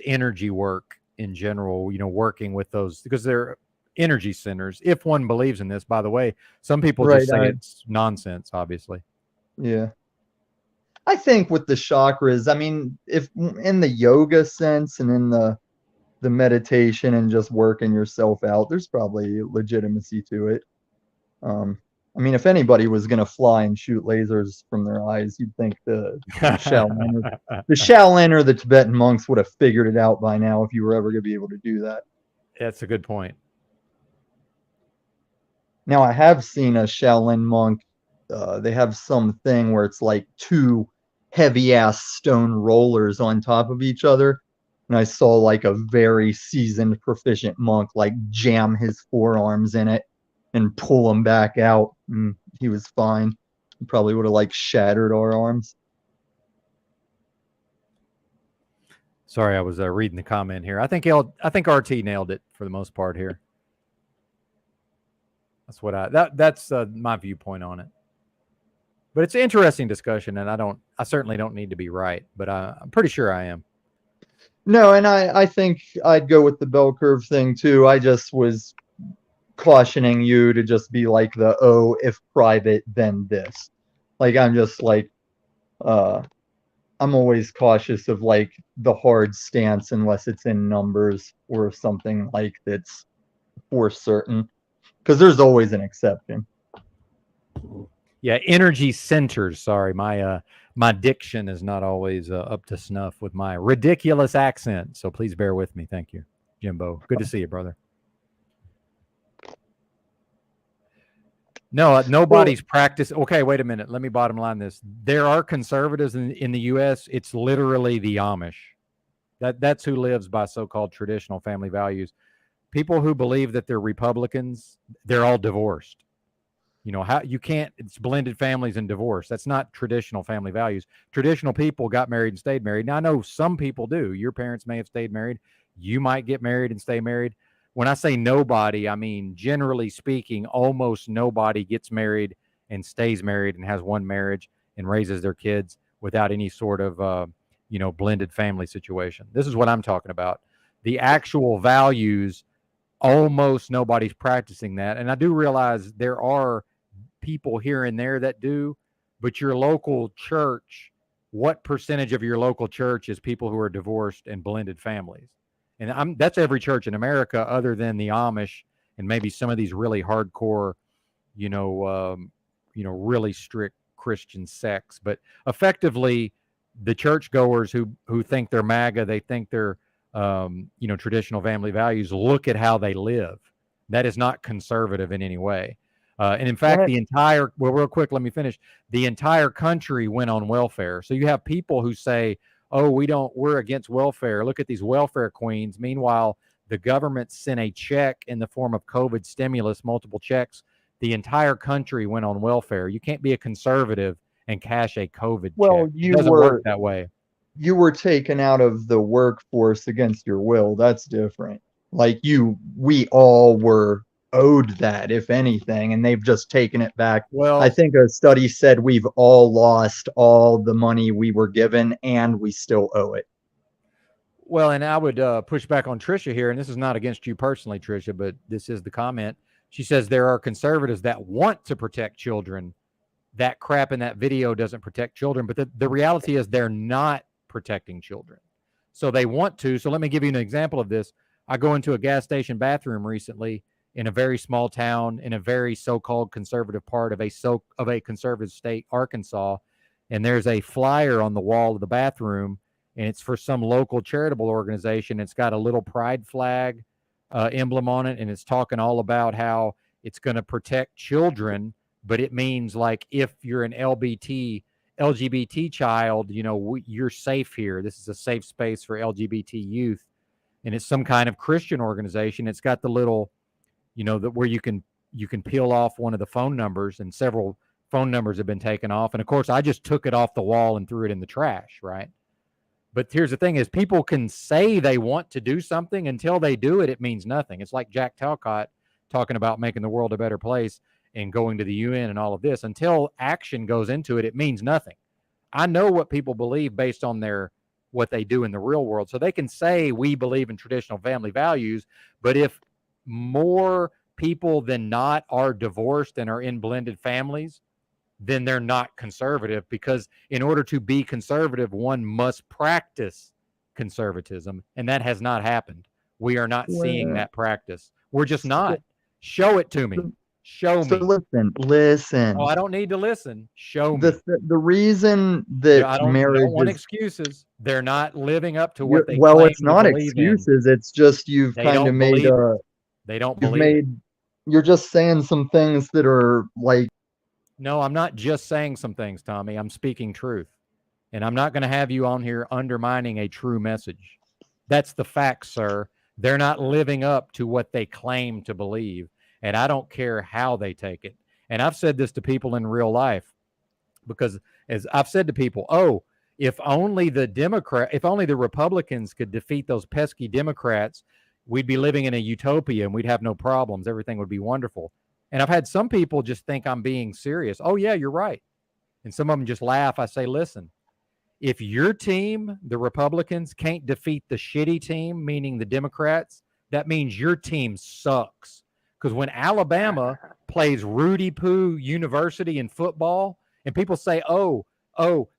[SPEAKER 3] energy work in general, working with those, because they're energy centers. If one believes in this, by the way, some people just say it's nonsense, obviously.
[SPEAKER 5] Yeah. I think with the chakras, I mean, if in the yoga sense and in the meditation and just working yourself out, there's probably legitimacy to it. I mean, if anybody was going to fly and shoot lasers from their eyes, you'd think the Shaolin or the Tibetan monks would have figured it out by now if you were ever going to be able to do that.
[SPEAKER 3] That's a good point.
[SPEAKER 5] Now, I have seen a Shaolin monk. They have something where it's like two heavy-ass stone rollers on top of each other. And I saw like a very seasoned, proficient monk like jam his forearms in it and pull them back out. And he was fine. He probably would have like shattered our arms.
[SPEAKER 3] Sorry, I was reading the comment here. I think RT nailed it for the most part here. That's what that's my viewpoint on it. But it's an interesting discussion, and I certainly don't need to be right, but I'm pretty sure I am.
[SPEAKER 5] No, and I think I'd go with the bell curve thing too. I just was cautioning you to just be like if private, then this. Like I'm just like I'm always cautious of like the hard stance unless it's in numbers or something like that's for certain, because there's always an exception.
[SPEAKER 3] Yeah, energy centers. Sorry, my diction is not always up to snuff with my ridiculous accent. So please bear with me. Thank you, Jimbo. Good to see you, brother. No, nobody's practiced. Okay, wait a minute. Let me bottom line this. There are conservatives in the U.S. It's literally the Amish. That's who lives by so-called traditional family values. People who believe that they're Republicans, they're all divorced. How you can't, it's blended families and divorce. That's not traditional family values. Traditional people got married and stayed married. Now, I know some people do. Your parents may have stayed married. You might get married and stay married. When I say nobody, I mean, generally speaking, almost nobody gets married and stays married and has one marriage and raises their kids without any sort of, blended family situation. This is what I'm talking about. The actual values, almost nobody's practicing that. And I do realize there are people here and there that do, but your local church, what percentage of your local church is people who are divorced and blended families? And that's every church in America other than the Amish and maybe some of these really hardcore, really strict Christian sects. But effectively, the churchgoers who think they're MAGA, they think they're traditional family values, look at how they live. That is not conservative in any way. And in fact, real quick, let me finish. The entire country went on welfare. So you have people who say, oh, we're against welfare. Look at these welfare queens. Meanwhile, the government sent a check in the form of COVID stimulus, multiple checks. The entire country went on welfare. You can't be a conservative and cash a COVID check. It doesn't work that way.
[SPEAKER 5] You were taken out of the workforce against your will. That's different. Like we all were owed that, if anything, and they've just taken it back.
[SPEAKER 3] Well,
[SPEAKER 5] I think a study said we've all lost all the money we were given and we still owe it.
[SPEAKER 3] Well, and I would push back on Tricia here, and this is not against you personally, Tricia, but this is the comment. She says there are conservatives that want to protect children. That crap in that video doesn't protect children, but the reality is they're not protecting children. So they want to. So let me give you an example of this. I go into a gas station bathroom recently in a very small town in a very so-called conservative part of a conservative state, Arkansas, and there's a flyer on the wall of the bathroom, and it's for some local charitable organization. It's got a little pride flag emblem on it, and it's talking all about how it's going to protect children, but it means like if you're an LGBT child, you're safe here. This is a safe space for LGBT youth. And it's some kind of Christian organization. It's got the little, where you can peel off one of the phone numbers, and several phone numbers have been taken off. And of course, I just took it off the wall and threw it in the trash, right? But here's the thing is people can say they want to do something. Until they do it, it means nothing. It's like Jack Talcott talking about making the world a better place and going to the UN and all of this. Until action goes into it, it means nothing. I know what people believe based on what they do in the real world. So they can say we believe in traditional family values, but if more people than not are divorced and are in blended families, then they're not conservative, because in order to be conservative, one must practice conservatism, and that has not happened. We are not seeing that practice. We're just not. Show it to me. Show me.
[SPEAKER 5] Listen.
[SPEAKER 3] Oh, I don't need to listen. Show me.
[SPEAKER 5] The reason that
[SPEAKER 3] I don't want excuses. They're not living up to what they
[SPEAKER 5] well,
[SPEAKER 3] claim
[SPEAKER 5] it's not
[SPEAKER 3] to believe
[SPEAKER 5] excuses.
[SPEAKER 3] in.
[SPEAKER 5] It's just you've
[SPEAKER 3] They
[SPEAKER 5] kind
[SPEAKER 3] don't
[SPEAKER 5] of made
[SPEAKER 3] believe They don't believe it.
[SPEAKER 5] You're just saying some things that are like.
[SPEAKER 3] No, I'm not just saying some things, Tommy. I'm speaking truth. And I'm not going to have you on here undermining a true message. That's the fact, sir. They're not living up to what they claim to believe. And I don't care how they take it. And I've said this to people in real life, because as I've said to people, if only the Republicans could defeat those pesky Democrats, we'd be living in a utopia and we'd have no problems. Everything would be wonderful. And I've had some people just think I'm being serious. Oh, yeah, you're right. And some of them just laugh. I say, listen, if your team, the Republicans, can't defeat the shitty team, meaning the Democrats, that means your team sucks. Because when Alabama plays Rudy Poo University in football, and people say, oh,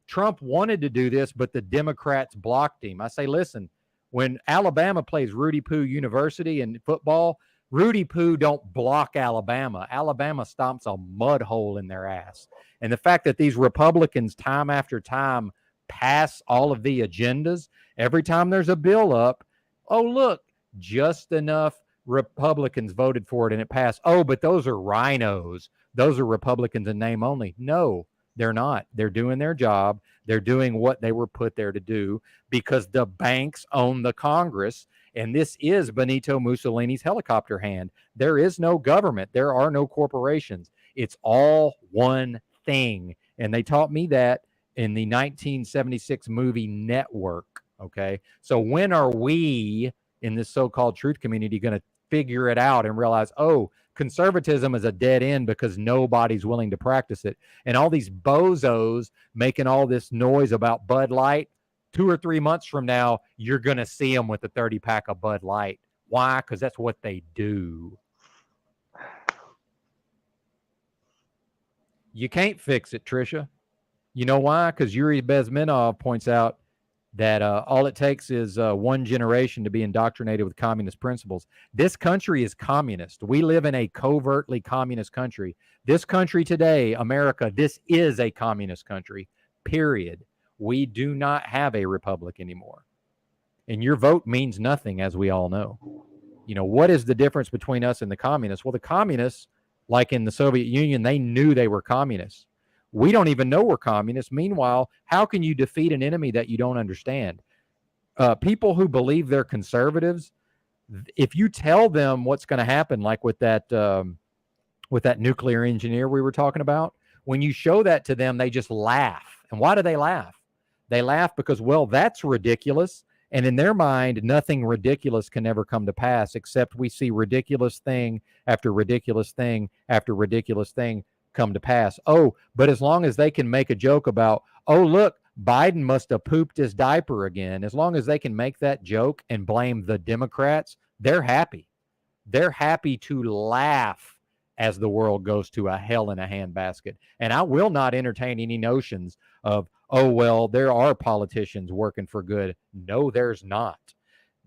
[SPEAKER 3] Trump wanted to do this, but the Democrats blocked him. I say, listen, when Alabama plays Rudy Poo University in football, Rudy Poo don't block Alabama. Alabama stomps a mud hole in their ass. And the fact that these Republicans time after time pass all of the agendas, every time there's a bill up, oh, look, just enough Republicans voted for it and it passed. Oh, but those are rhinos. Those are Republicans in name only. No, they're not. They're doing their job. They're doing what they were put there to do, because the banks own the Congress. And this is Benito Mussolini's helicopter hand. There is no government. There are no corporations. It's all one thing. And they taught me that in the 1976 movie Network. Okay. So when are we in this so-called truth community going to figure it out and realize, oh, conservatism is a dead end because nobody's willing to practice it? And all these bozos making all this noise about Bud Light, 2 or 3 months from now, you're going to see them with a 30-pack of Bud Light. Why? Because that's what they do. You can't fix it, Trisha. You know why? Because Yuri Bezmenov points out that all it takes is one generation to be indoctrinated with communist principles. This country is communist. We live in a covertly communist country. This country today, America, this is a communist country, period. We do not have a republic anymore. And your vote means nothing, as we all know. You know, what is the difference between us and the communists? Well, the communists, like in the Soviet Union, they knew they were communists. We don't even know we're communists. Meanwhile, how can you defeat an enemy that you don't understand? People who believe they're conservatives, if you tell them what's going to happen, like with that nuclear engineer we were talking about, when you show that to them, they just laugh. And why do they laugh? They laugh because, well, that's ridiculous. And in their mind, nothing ridiculous can ever come to pass, except we see ridiculous thing after ridiculous thing after ridiculous thing come to pass. Oh, but as long as they can make a joke about, oh, look, Biden must have pooped his diaper again, as long as they can make that joke and blame the Democrats, they're happy. They're happy to laugh as the world goes to a hell in a handbasket. And I will not entertain any notions of, oh, well, there are politicians working for good. No, there's not.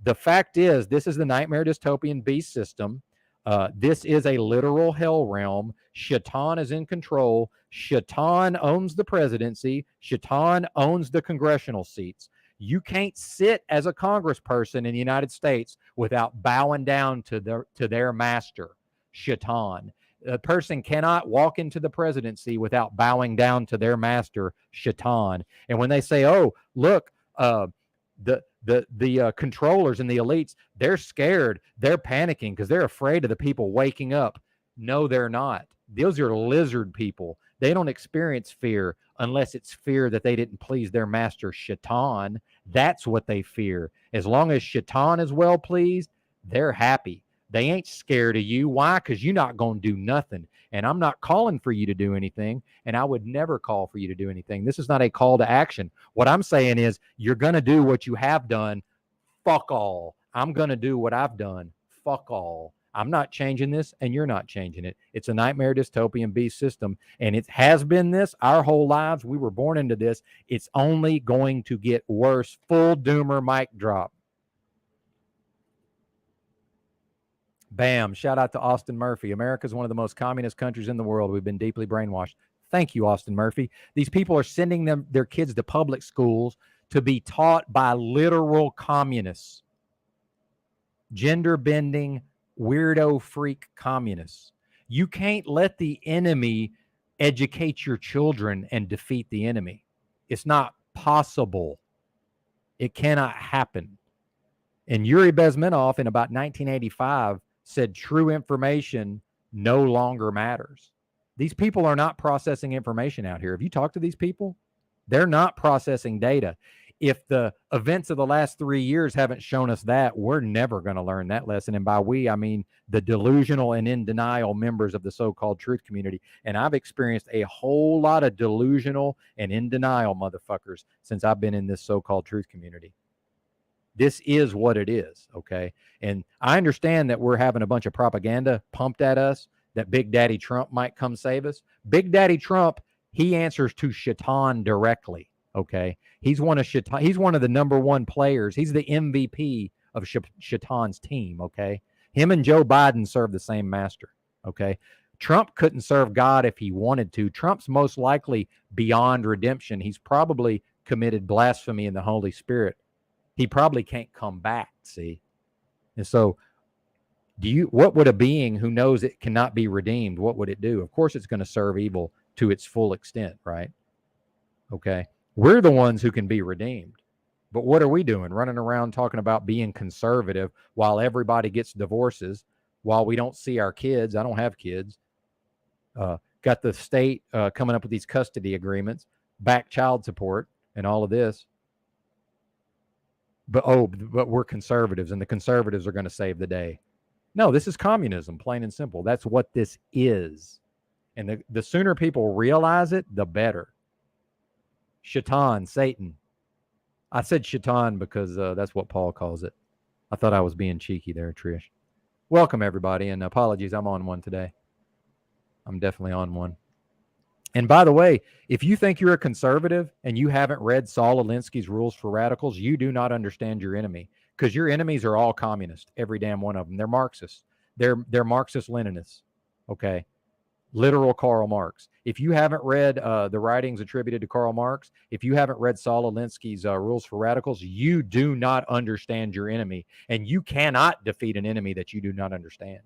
[SPEAKER 3] The fact is, this is the nightmare dystopian beast system. This is a literal hell realm. Shaitan is in control. Shaitan owns the presidency. Shaitan owns the congressional seats. You can't sit as a congressperson in the United States without bowing down to their master, Shaitan. A person cannot walk into the presidency without bowing down to their master, Shaitan. And when they say, oh, look, the controllers and the elites, they're scared, they're panicking because they're afraid of the people waking up. No, they're not. Those are lizard people. They don't experience fear unless it's fear that they didn't please their master, Shaitan. That's what they fear. As long as Shaitan is well pleased, they're happy. They ain't scared of you. Why? Because you're not going to do nothing. And I'm not calling for you to do anything. And I would never call for you to do anything. This is not a call to action. What I'm saying is you're going to do what you have done. Fuck all. I'm going to do what I've done. Fuck all. I'm not changing this, and you're not changing it. It's a nightmare dystopian beast system, and it has been this our whole lives. We were born into this. It's only going to get worse. Full doomer mic drop. Bam. Shout out to Austin Murphy. America is one of the most communist countries in the world. We've been deeply brainwashed. Thank you, Austin Murphy. These people are sending their kids to public schools to be taught by literal communists. Gender-bending, weirdo freak communists. You can't let the enemy educate your children and defeat the enemy. It's not possible. It cannot happen. And Yuri Bezmenov in about 1985 said true information no longer matters. These people are not processing information out here. Have you talked to these people? They're not processing data. If the events of the last 3 years haven't shown us that, we're never going to learn that lesson. And by we, I mean the delusional and in denial members of the so-called truth community. And I've experienced a whole lot of delusional and in denial motherfuckers since I've been in this so-called truth community. This is what it is, okay? And I understand that we're having a bunch of propaganda pumped at us that Big Daddy Trump might come save us. Big Daddy Trump, he answers to Shaitan directly, okay? He's one of the number one players. He's the MVP of Shaitan's team, okay? Him and Joe Biden serve the same master, okay? Trump couldn't serve God if he wanted to. Trump's most likely beyond redemption. He's probably committed blasphemy in the Holy Spirit. He probably can't come back, see? And so what would a being who knows it cannot be redeemed, what would it do? Of course, it's going to serve evil to its full extent, right? Okay. We're the ones who can be redeemed. But what are we doing? Running around talking about being conservative while everybody gets divorces, while we don't see our kids. I don't have kids. got the state coming up with these custody agreements, back child support, and all of this. But we're conservatives, and the conservatives are going to save the day. No, this is communism, plain and simple. That's what this is. And the sooner people realize it, the better. Shaitan, Satan. I said shaitan because that's what Paul calls it. I thought I was being cheeky there, Trish. Welcome, everybody, and apologies, I'm on one today. I'm definitely on one. And by the way, if you think you're a conservative and you haven't read Saul Alinsky's Rules for Radicals, you do not understand your enemy, because your enemies are all communist, every damn one of them. They're Marxists. They're Marxist-Leninists, okay? Literal Karl Marx. If you haven't read the writings attributed to Karl Marx, if you haven't read Saul Alinsky's Rules for Radicals, you do not understand your enemy, and you cannot defeat an enemy that you do not understand,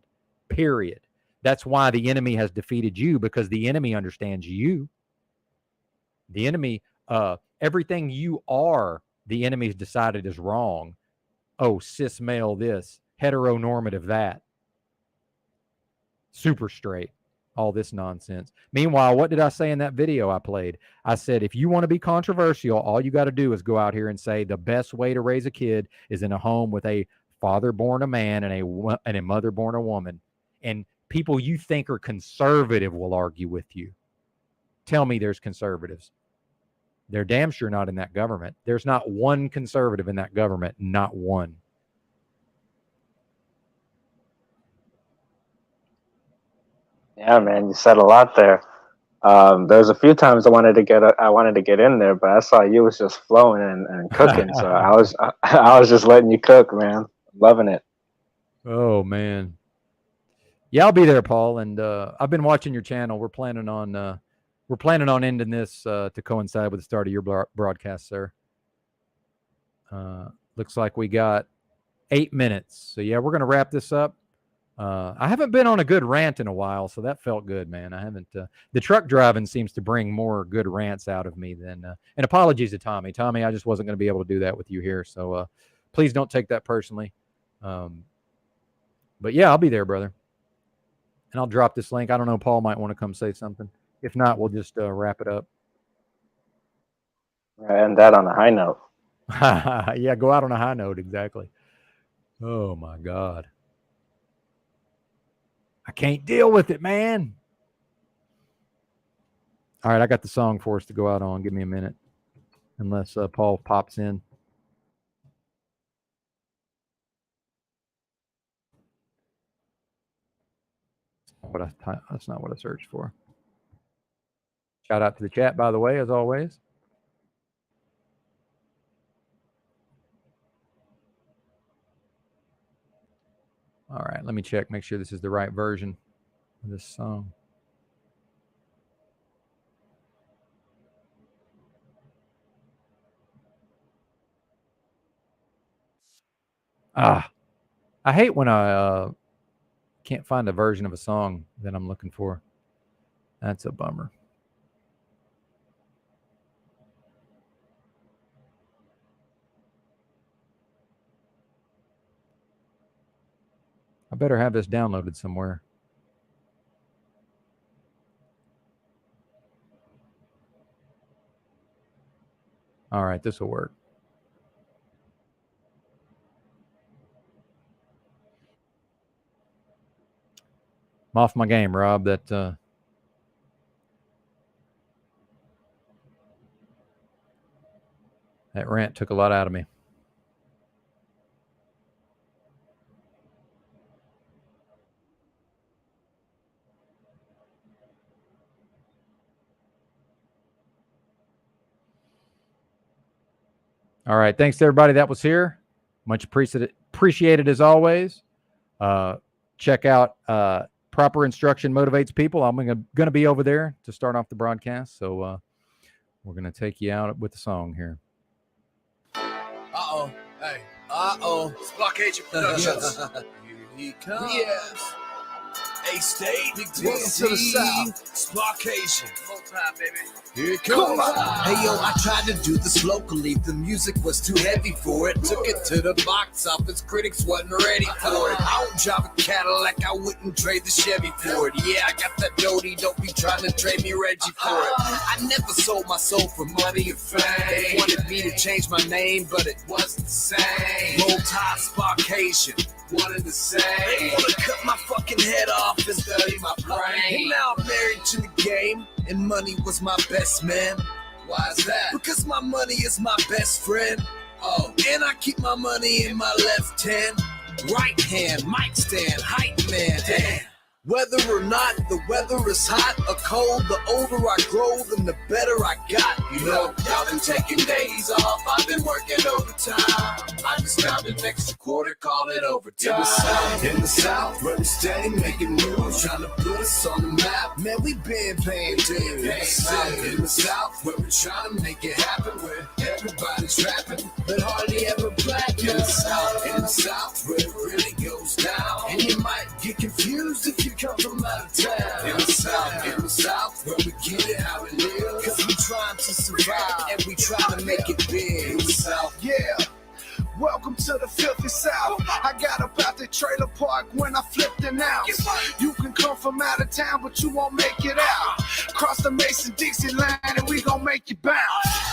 [SPEAKER 3] period. That's why the enemy has defeated you, because the enemy understands you. The enemy, everything you are, the enemy's decided is wrong. Oh, cis male this, heteronormative that, super straight, all this nonsense. Meanwhile, what did I say in that video I played? I said, if you want to be controversial, all you got to do is go out here and say the best way to raise a kid is in a home with a father born a man and a mother born a woman. And people you think are conservative will argue with you. Tell me there's conservatives. They're damn sure not in that government. There's not one conservative in that government, not one.
[SPEAKER 4] Yeah, man, you said a lot there. There was a few times I wanted to get in there, but I saw you was just flowing and cooking, so I was just letting you cook, man. Loving it.
[SPEAKER 3] Oh man, yeah, I'll be there, Paul. And I've been watching your channel. We're planning on ending this to coincide with the start of your broadcast, sir. Looks like we got 8 minutes, so yeah, we're gonna wrap this up. I haven't been on a good rant in a while, so that felt good, man. I haven't. The truck driving seems to bring more good rants out of me than. And apologies to Tommy. Tommy, I just wasn't going to be able to do that with you here, so please don't take that personally. But yeah, I'll be there, brother. And I'll drop this link. I don't know. Paul might want to come say something. If not, we'll just wrap it up.
[SPEAKER 4] And that on a high note.
[SPEAKER 3] Yeah, go out on a high note. Exactly. Oh my God. I can't deal with it, man. All right, I got the song for us to go out on. Give me a minute. Unless Paul pops in. That's not what I searched for. Shout out to the chat, by the way, as always. All right, let me check, make sure this is the right version of this song. I hate when I can't find a version of a song that I'm looking for. That's a bummer. I better have this downloaded somewhere. All right, this will work. I'm off my game, Rob. That rant took a lot out of me. All right. Thanks to everybody that was here. Much appreciated as always. Check out Proper Instruction Motivates People. I'm going to be over there to start off the broadcast. So we're going to take you out with the song here.
[SPEAKER 2] Uh-oh. Hey. Uh-oh. It's Blockade Productions. Here he comes. Yes. State, welcome to the South. Sparkation. Here it comes. Hey yo, I tried to do this locally. The music was too heavy for it. Took it to the box office. Critics wasn't ready for it. I don't drive a Cadillac. I wouldn't trade the Chevy for it. Yeah, I got that Dodie. Don't be trying to trade me Reggie for it. I never sold my soul for money or fame. They wanted me to change my name, but it wasn't the same. Multi-sparkation. One and the same. They wanna cut my fucking head off and study my brain. And now I'm married to the game, and money was my best man. Why is that? Because my money is my best friend. Oh, and I keep my money in my left hand. Right hand, mic stand, hype man. Damn. Whether or not the weather is hot or cold, the older I grow, then the better I got. You know, y'all been taking days off, I've been working overtime. I just found an extra quarter, call it overtime. In the South, where we steady making moves, trying to put us on the map. Man, we been paying dues. In the South, where we're trying to make it happen, where everybody's rapping, but hardly ever black. In the South, where it really goes down. And you might get confused if you come from out of town. In the South, where we get it how we live. Cause we trying to survive and we trying to make it big. In the South, yeah. Welcome to the filthy South. I got up out the trailer park when I flipped an ounce. You can come from out of town, but you won't make it out. Cross the Mason-Dixie line and we gon' make you bounce.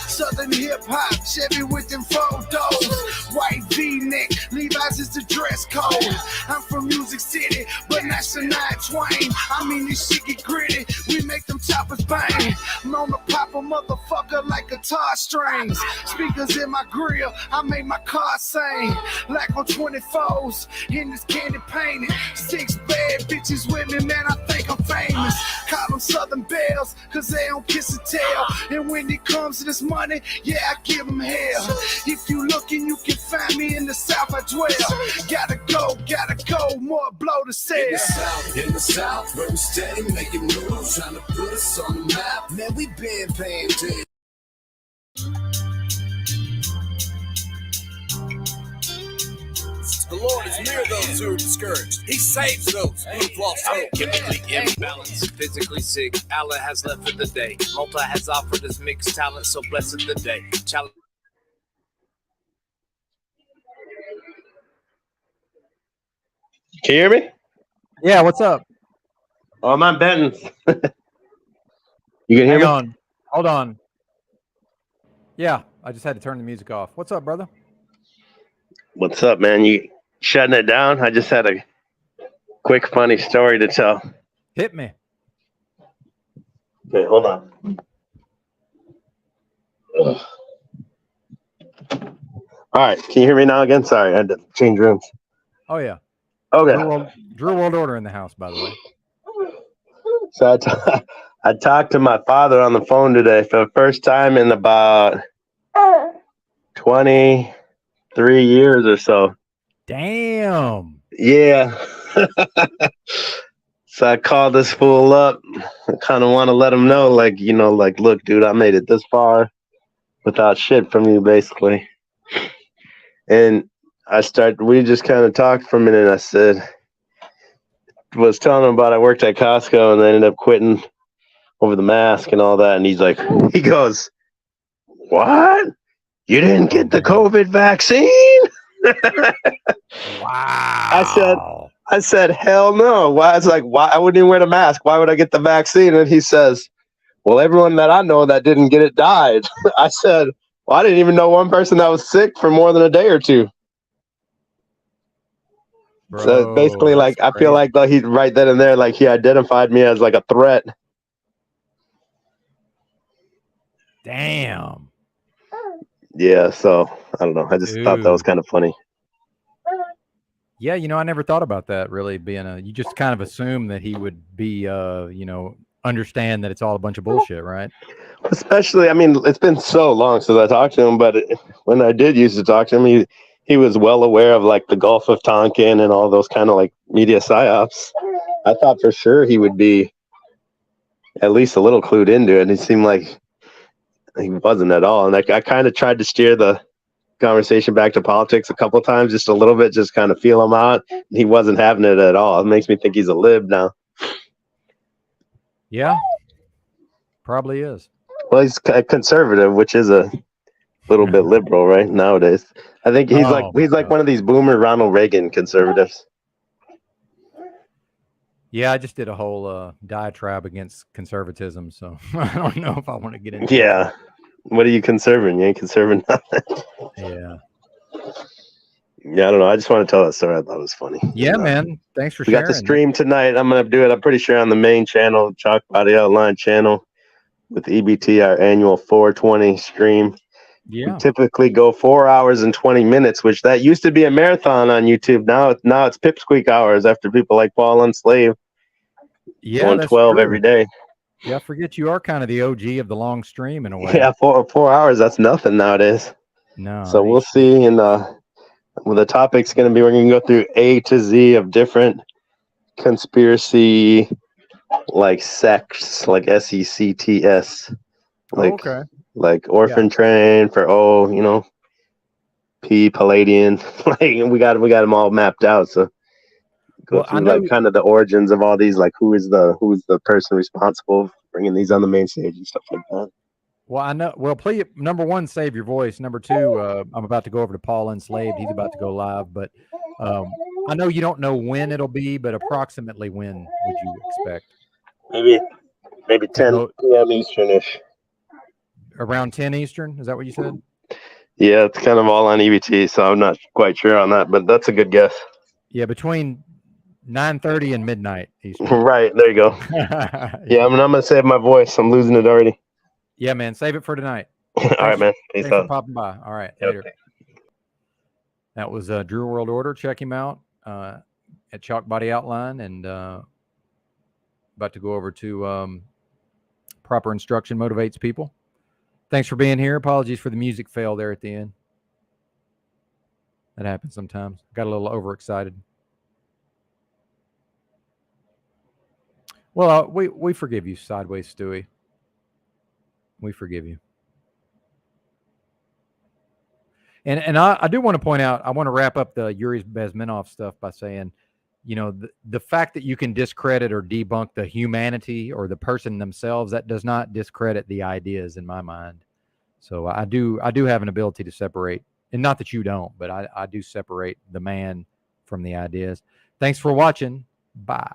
[SPEAKER 2] Southern hip-hop, Chevy with them photos. White V-neck, Levi's is the dress code. I'm from Music City, but not Shania Twain. I mean, this shit get gritty. We make them choppers bang. Known to pop a motherfucker like guitar strings. Speakers in my grill, I make my car sing. Like on 24s, in this candy painted. 6 bad bitches with me, man, I think I'm famous. Call them Southern Bells, cause they don't kiss and tell. And when it comes to this money, yeah, I give them hell. If you looking, you can find me in the South, I dwell. Gotta go, more blow to sell. In the South, where we steady making moves, trying to put us on the map. Man, we been paying dues. The Lord is near those who are discouraged. He saves those who've lost hope. Chemically imbalanced, physically sick. Allah has left for the day. Multi has offered his mixed talent, so blessed the day. Challenge.
[SPEAKER 9] Can you hear me?
[SPEAKER 3] Yeah, what's up?
[SPEAKER 9] Oh, I'm on Benton's. You can hear
[SPEAKER 3] Hang
[SPEAKER 9] me?
[SPEAKER 3] on. Hold on. Yeah, I just had to turn the music off. What's up, brother?
[SPEAKER 9] What's up, man? You shutting it down? I just had a quick, funny story to tell.
[SPEAKER 3] Hit me.
[SPEAKER 9] Okay, hold on. Ugh. All right, can you hear me now again? Sorry, I had to change rooms.
[SPEAKER 3] Oh, yeah.
[SPEAKER 9] Okay.
[SPEAKER 3] Drew World Order in the house, by the way.
[SPEAKER 9] So I talked to my father on the phone today for the first time in about 23 years or so.
[SPEAKER 3] Damn.
[SPEAKER 9] Yeah. So I called this fool up. I kind of want to let him know, like, you know, like, look, dude, I made it this far without shit from you, basically. And we just kind of talked for a minute. And I was telling him about I worked at Costco and I ended up quitting over the mask and all that. And he goes, what? You didn't get the COVID vaccine?
[SPEAKER 3] Wow.
[SPEAKER 9] I said, hell no. Why? It's like, why? I wouldn't even wear the mask. Why would I get the vaccine? And he says, well, everyone that I know that didn't get it died. I said, well, I didn't even know one person that was sick for more than a day or two.
[SPEAKER 3] Bro,
[SPEAKER 9] so basically, like, I feel like though he right then and there, like he identified me as like a threat.
[SPEAKER 3] Damn.
[SPEAKER 9] Yeah. So I don't know. I just thought that was kind of funny.
[SPEAKER 3] Yeah, you know, I never thought about that really being you just kind of assume that he would be, you know, understand that it's all a bunch of bullshit, right?
[SPEAKER 9] Especially, I mean, it's been so long since I talked to him, but when I did used to talk to him, he was well aware of like the Gulf of Tonkin and all those kind of like media psyops. I thought for sure he would be at least a little clued into it. It seemed like he wasn't at all. And I kind of tried to steer the conversation back to politics a couple of times, just a little bit, just kind of feel him out. He wasn't having it at all. It makes me think he's a lib now.
[SPEAKER 3] Yeah, probably is.
[SPEAKER 9] Well, he's conservative, which is a little bit liberal, right? Nowadays, I think he's like
[SPEAKER 3] Oh, my God.
[SPEAKER 9] one of these boomer Ronald Reagan conservatives.
[SPEAKER 3] Yeah, I just did a whole diatribe against conservatism, so I don't know if I want to get into that.
[SPEAKER 9] Yeah. What are you conserving? You ain't conserving nothing.
[SPEAKER 3] Yeah.
[SPEAKER 9] Yeah, I don't know. I just want to tell that story. I thought it was funny.
[SPEAKER 3] Yeah,
[SPEAKER 9] And,
[SPEAKER 3] man. Thanks for
[SPEAKER 9] we got the
[SPEAKER 3] sharing.
[SPEAKER 9] stream tonight. I'm gonna do it. I'm pretty sure on the main channel, Chalk Body Outline channel, with EBT, our annual 420 stream. We
[SPEAKER 3] Yeah.
[SPEAKER 9] typically go 4 hours and 20 minutes, which that used to be a marathon on YouTube. Now it's pipsqueak hours after people like Paul Unslave
[SPEAKER 3] Yeah,
[SPEAKER 9] going
[SPEAKER 3] that's
[SPEAKER 9] 12
[SPEAKER 3] true.
[SPEAKER 9] every day.
[SPEAKER 3] Yeah, I forget you are kind of the OG of the long stream in a way.
[SPEAKER 9] Yeah, 4 hours. That's nothing nowadays.
[SPEAKER 3] No.
[SPEAKER 9] So we'll see. And well, the topic's going to be, we're going to go through A to Z of different conspiracy, like sects, like SECTS, like
[SPEAKER 3] okay.
[SPEAKER 9] like Orphan Train for P Palladian. Like we got them all mapped out. So go through like kind of the origins of all these, like who's the person responsible for bringing these on the main stage and stuff like that.
[SPEAKER 3] Well, I know. Well, please, number one, save your voice. Number two, I'm about to go over to Paul Enslaved. He's about to go live, but I know you don't know when it'll be, but approximately when would you expect?
[SPEAKER 9] Maybe 10 p.m. Easternish.
[SPEAKER 3] Around 10 Eastern? Is that what you said?
[SPEAKER 9] Yeah, it's kind of all on EBT, so I'm not quite sure on that, but that's a good guess.
[SPEAKER 3] Yeah, between 9:30 and midnight Eastern.
[SPEAKER 9] Right, there you go. Yeah, I'm gonna save my voice. I'm losing it already.
[SPEAKER 3] Yeah, man, save it for tonight.
[SPEAKER 9] All right, man. Peace
[SPEAKER 3] Thanks
[SPEAKER 9] out.
[SPEAKER 3] for popping by. All right, later. Okay. That was Drew World Order. Check him out at Chalk Body Outline, and about to go over to Proper Instruction Motivates People. Thanks for being here. Apologies for the music fail there at the end. That happens sometimes. Got a little overexcited. Well, we forgive you, Sideways Stewie. We forgive you. And I do want to point out, I want to wrap up the Yuri Bezmenov stuff by saying, the fact that you can discredit or debunk the humanity or the person themselves, that does not discredit the ideas in my mind. So I do have an ability to separate, and not that you don't, but I do separate the man from the ideas. Thanks for watching. Bye.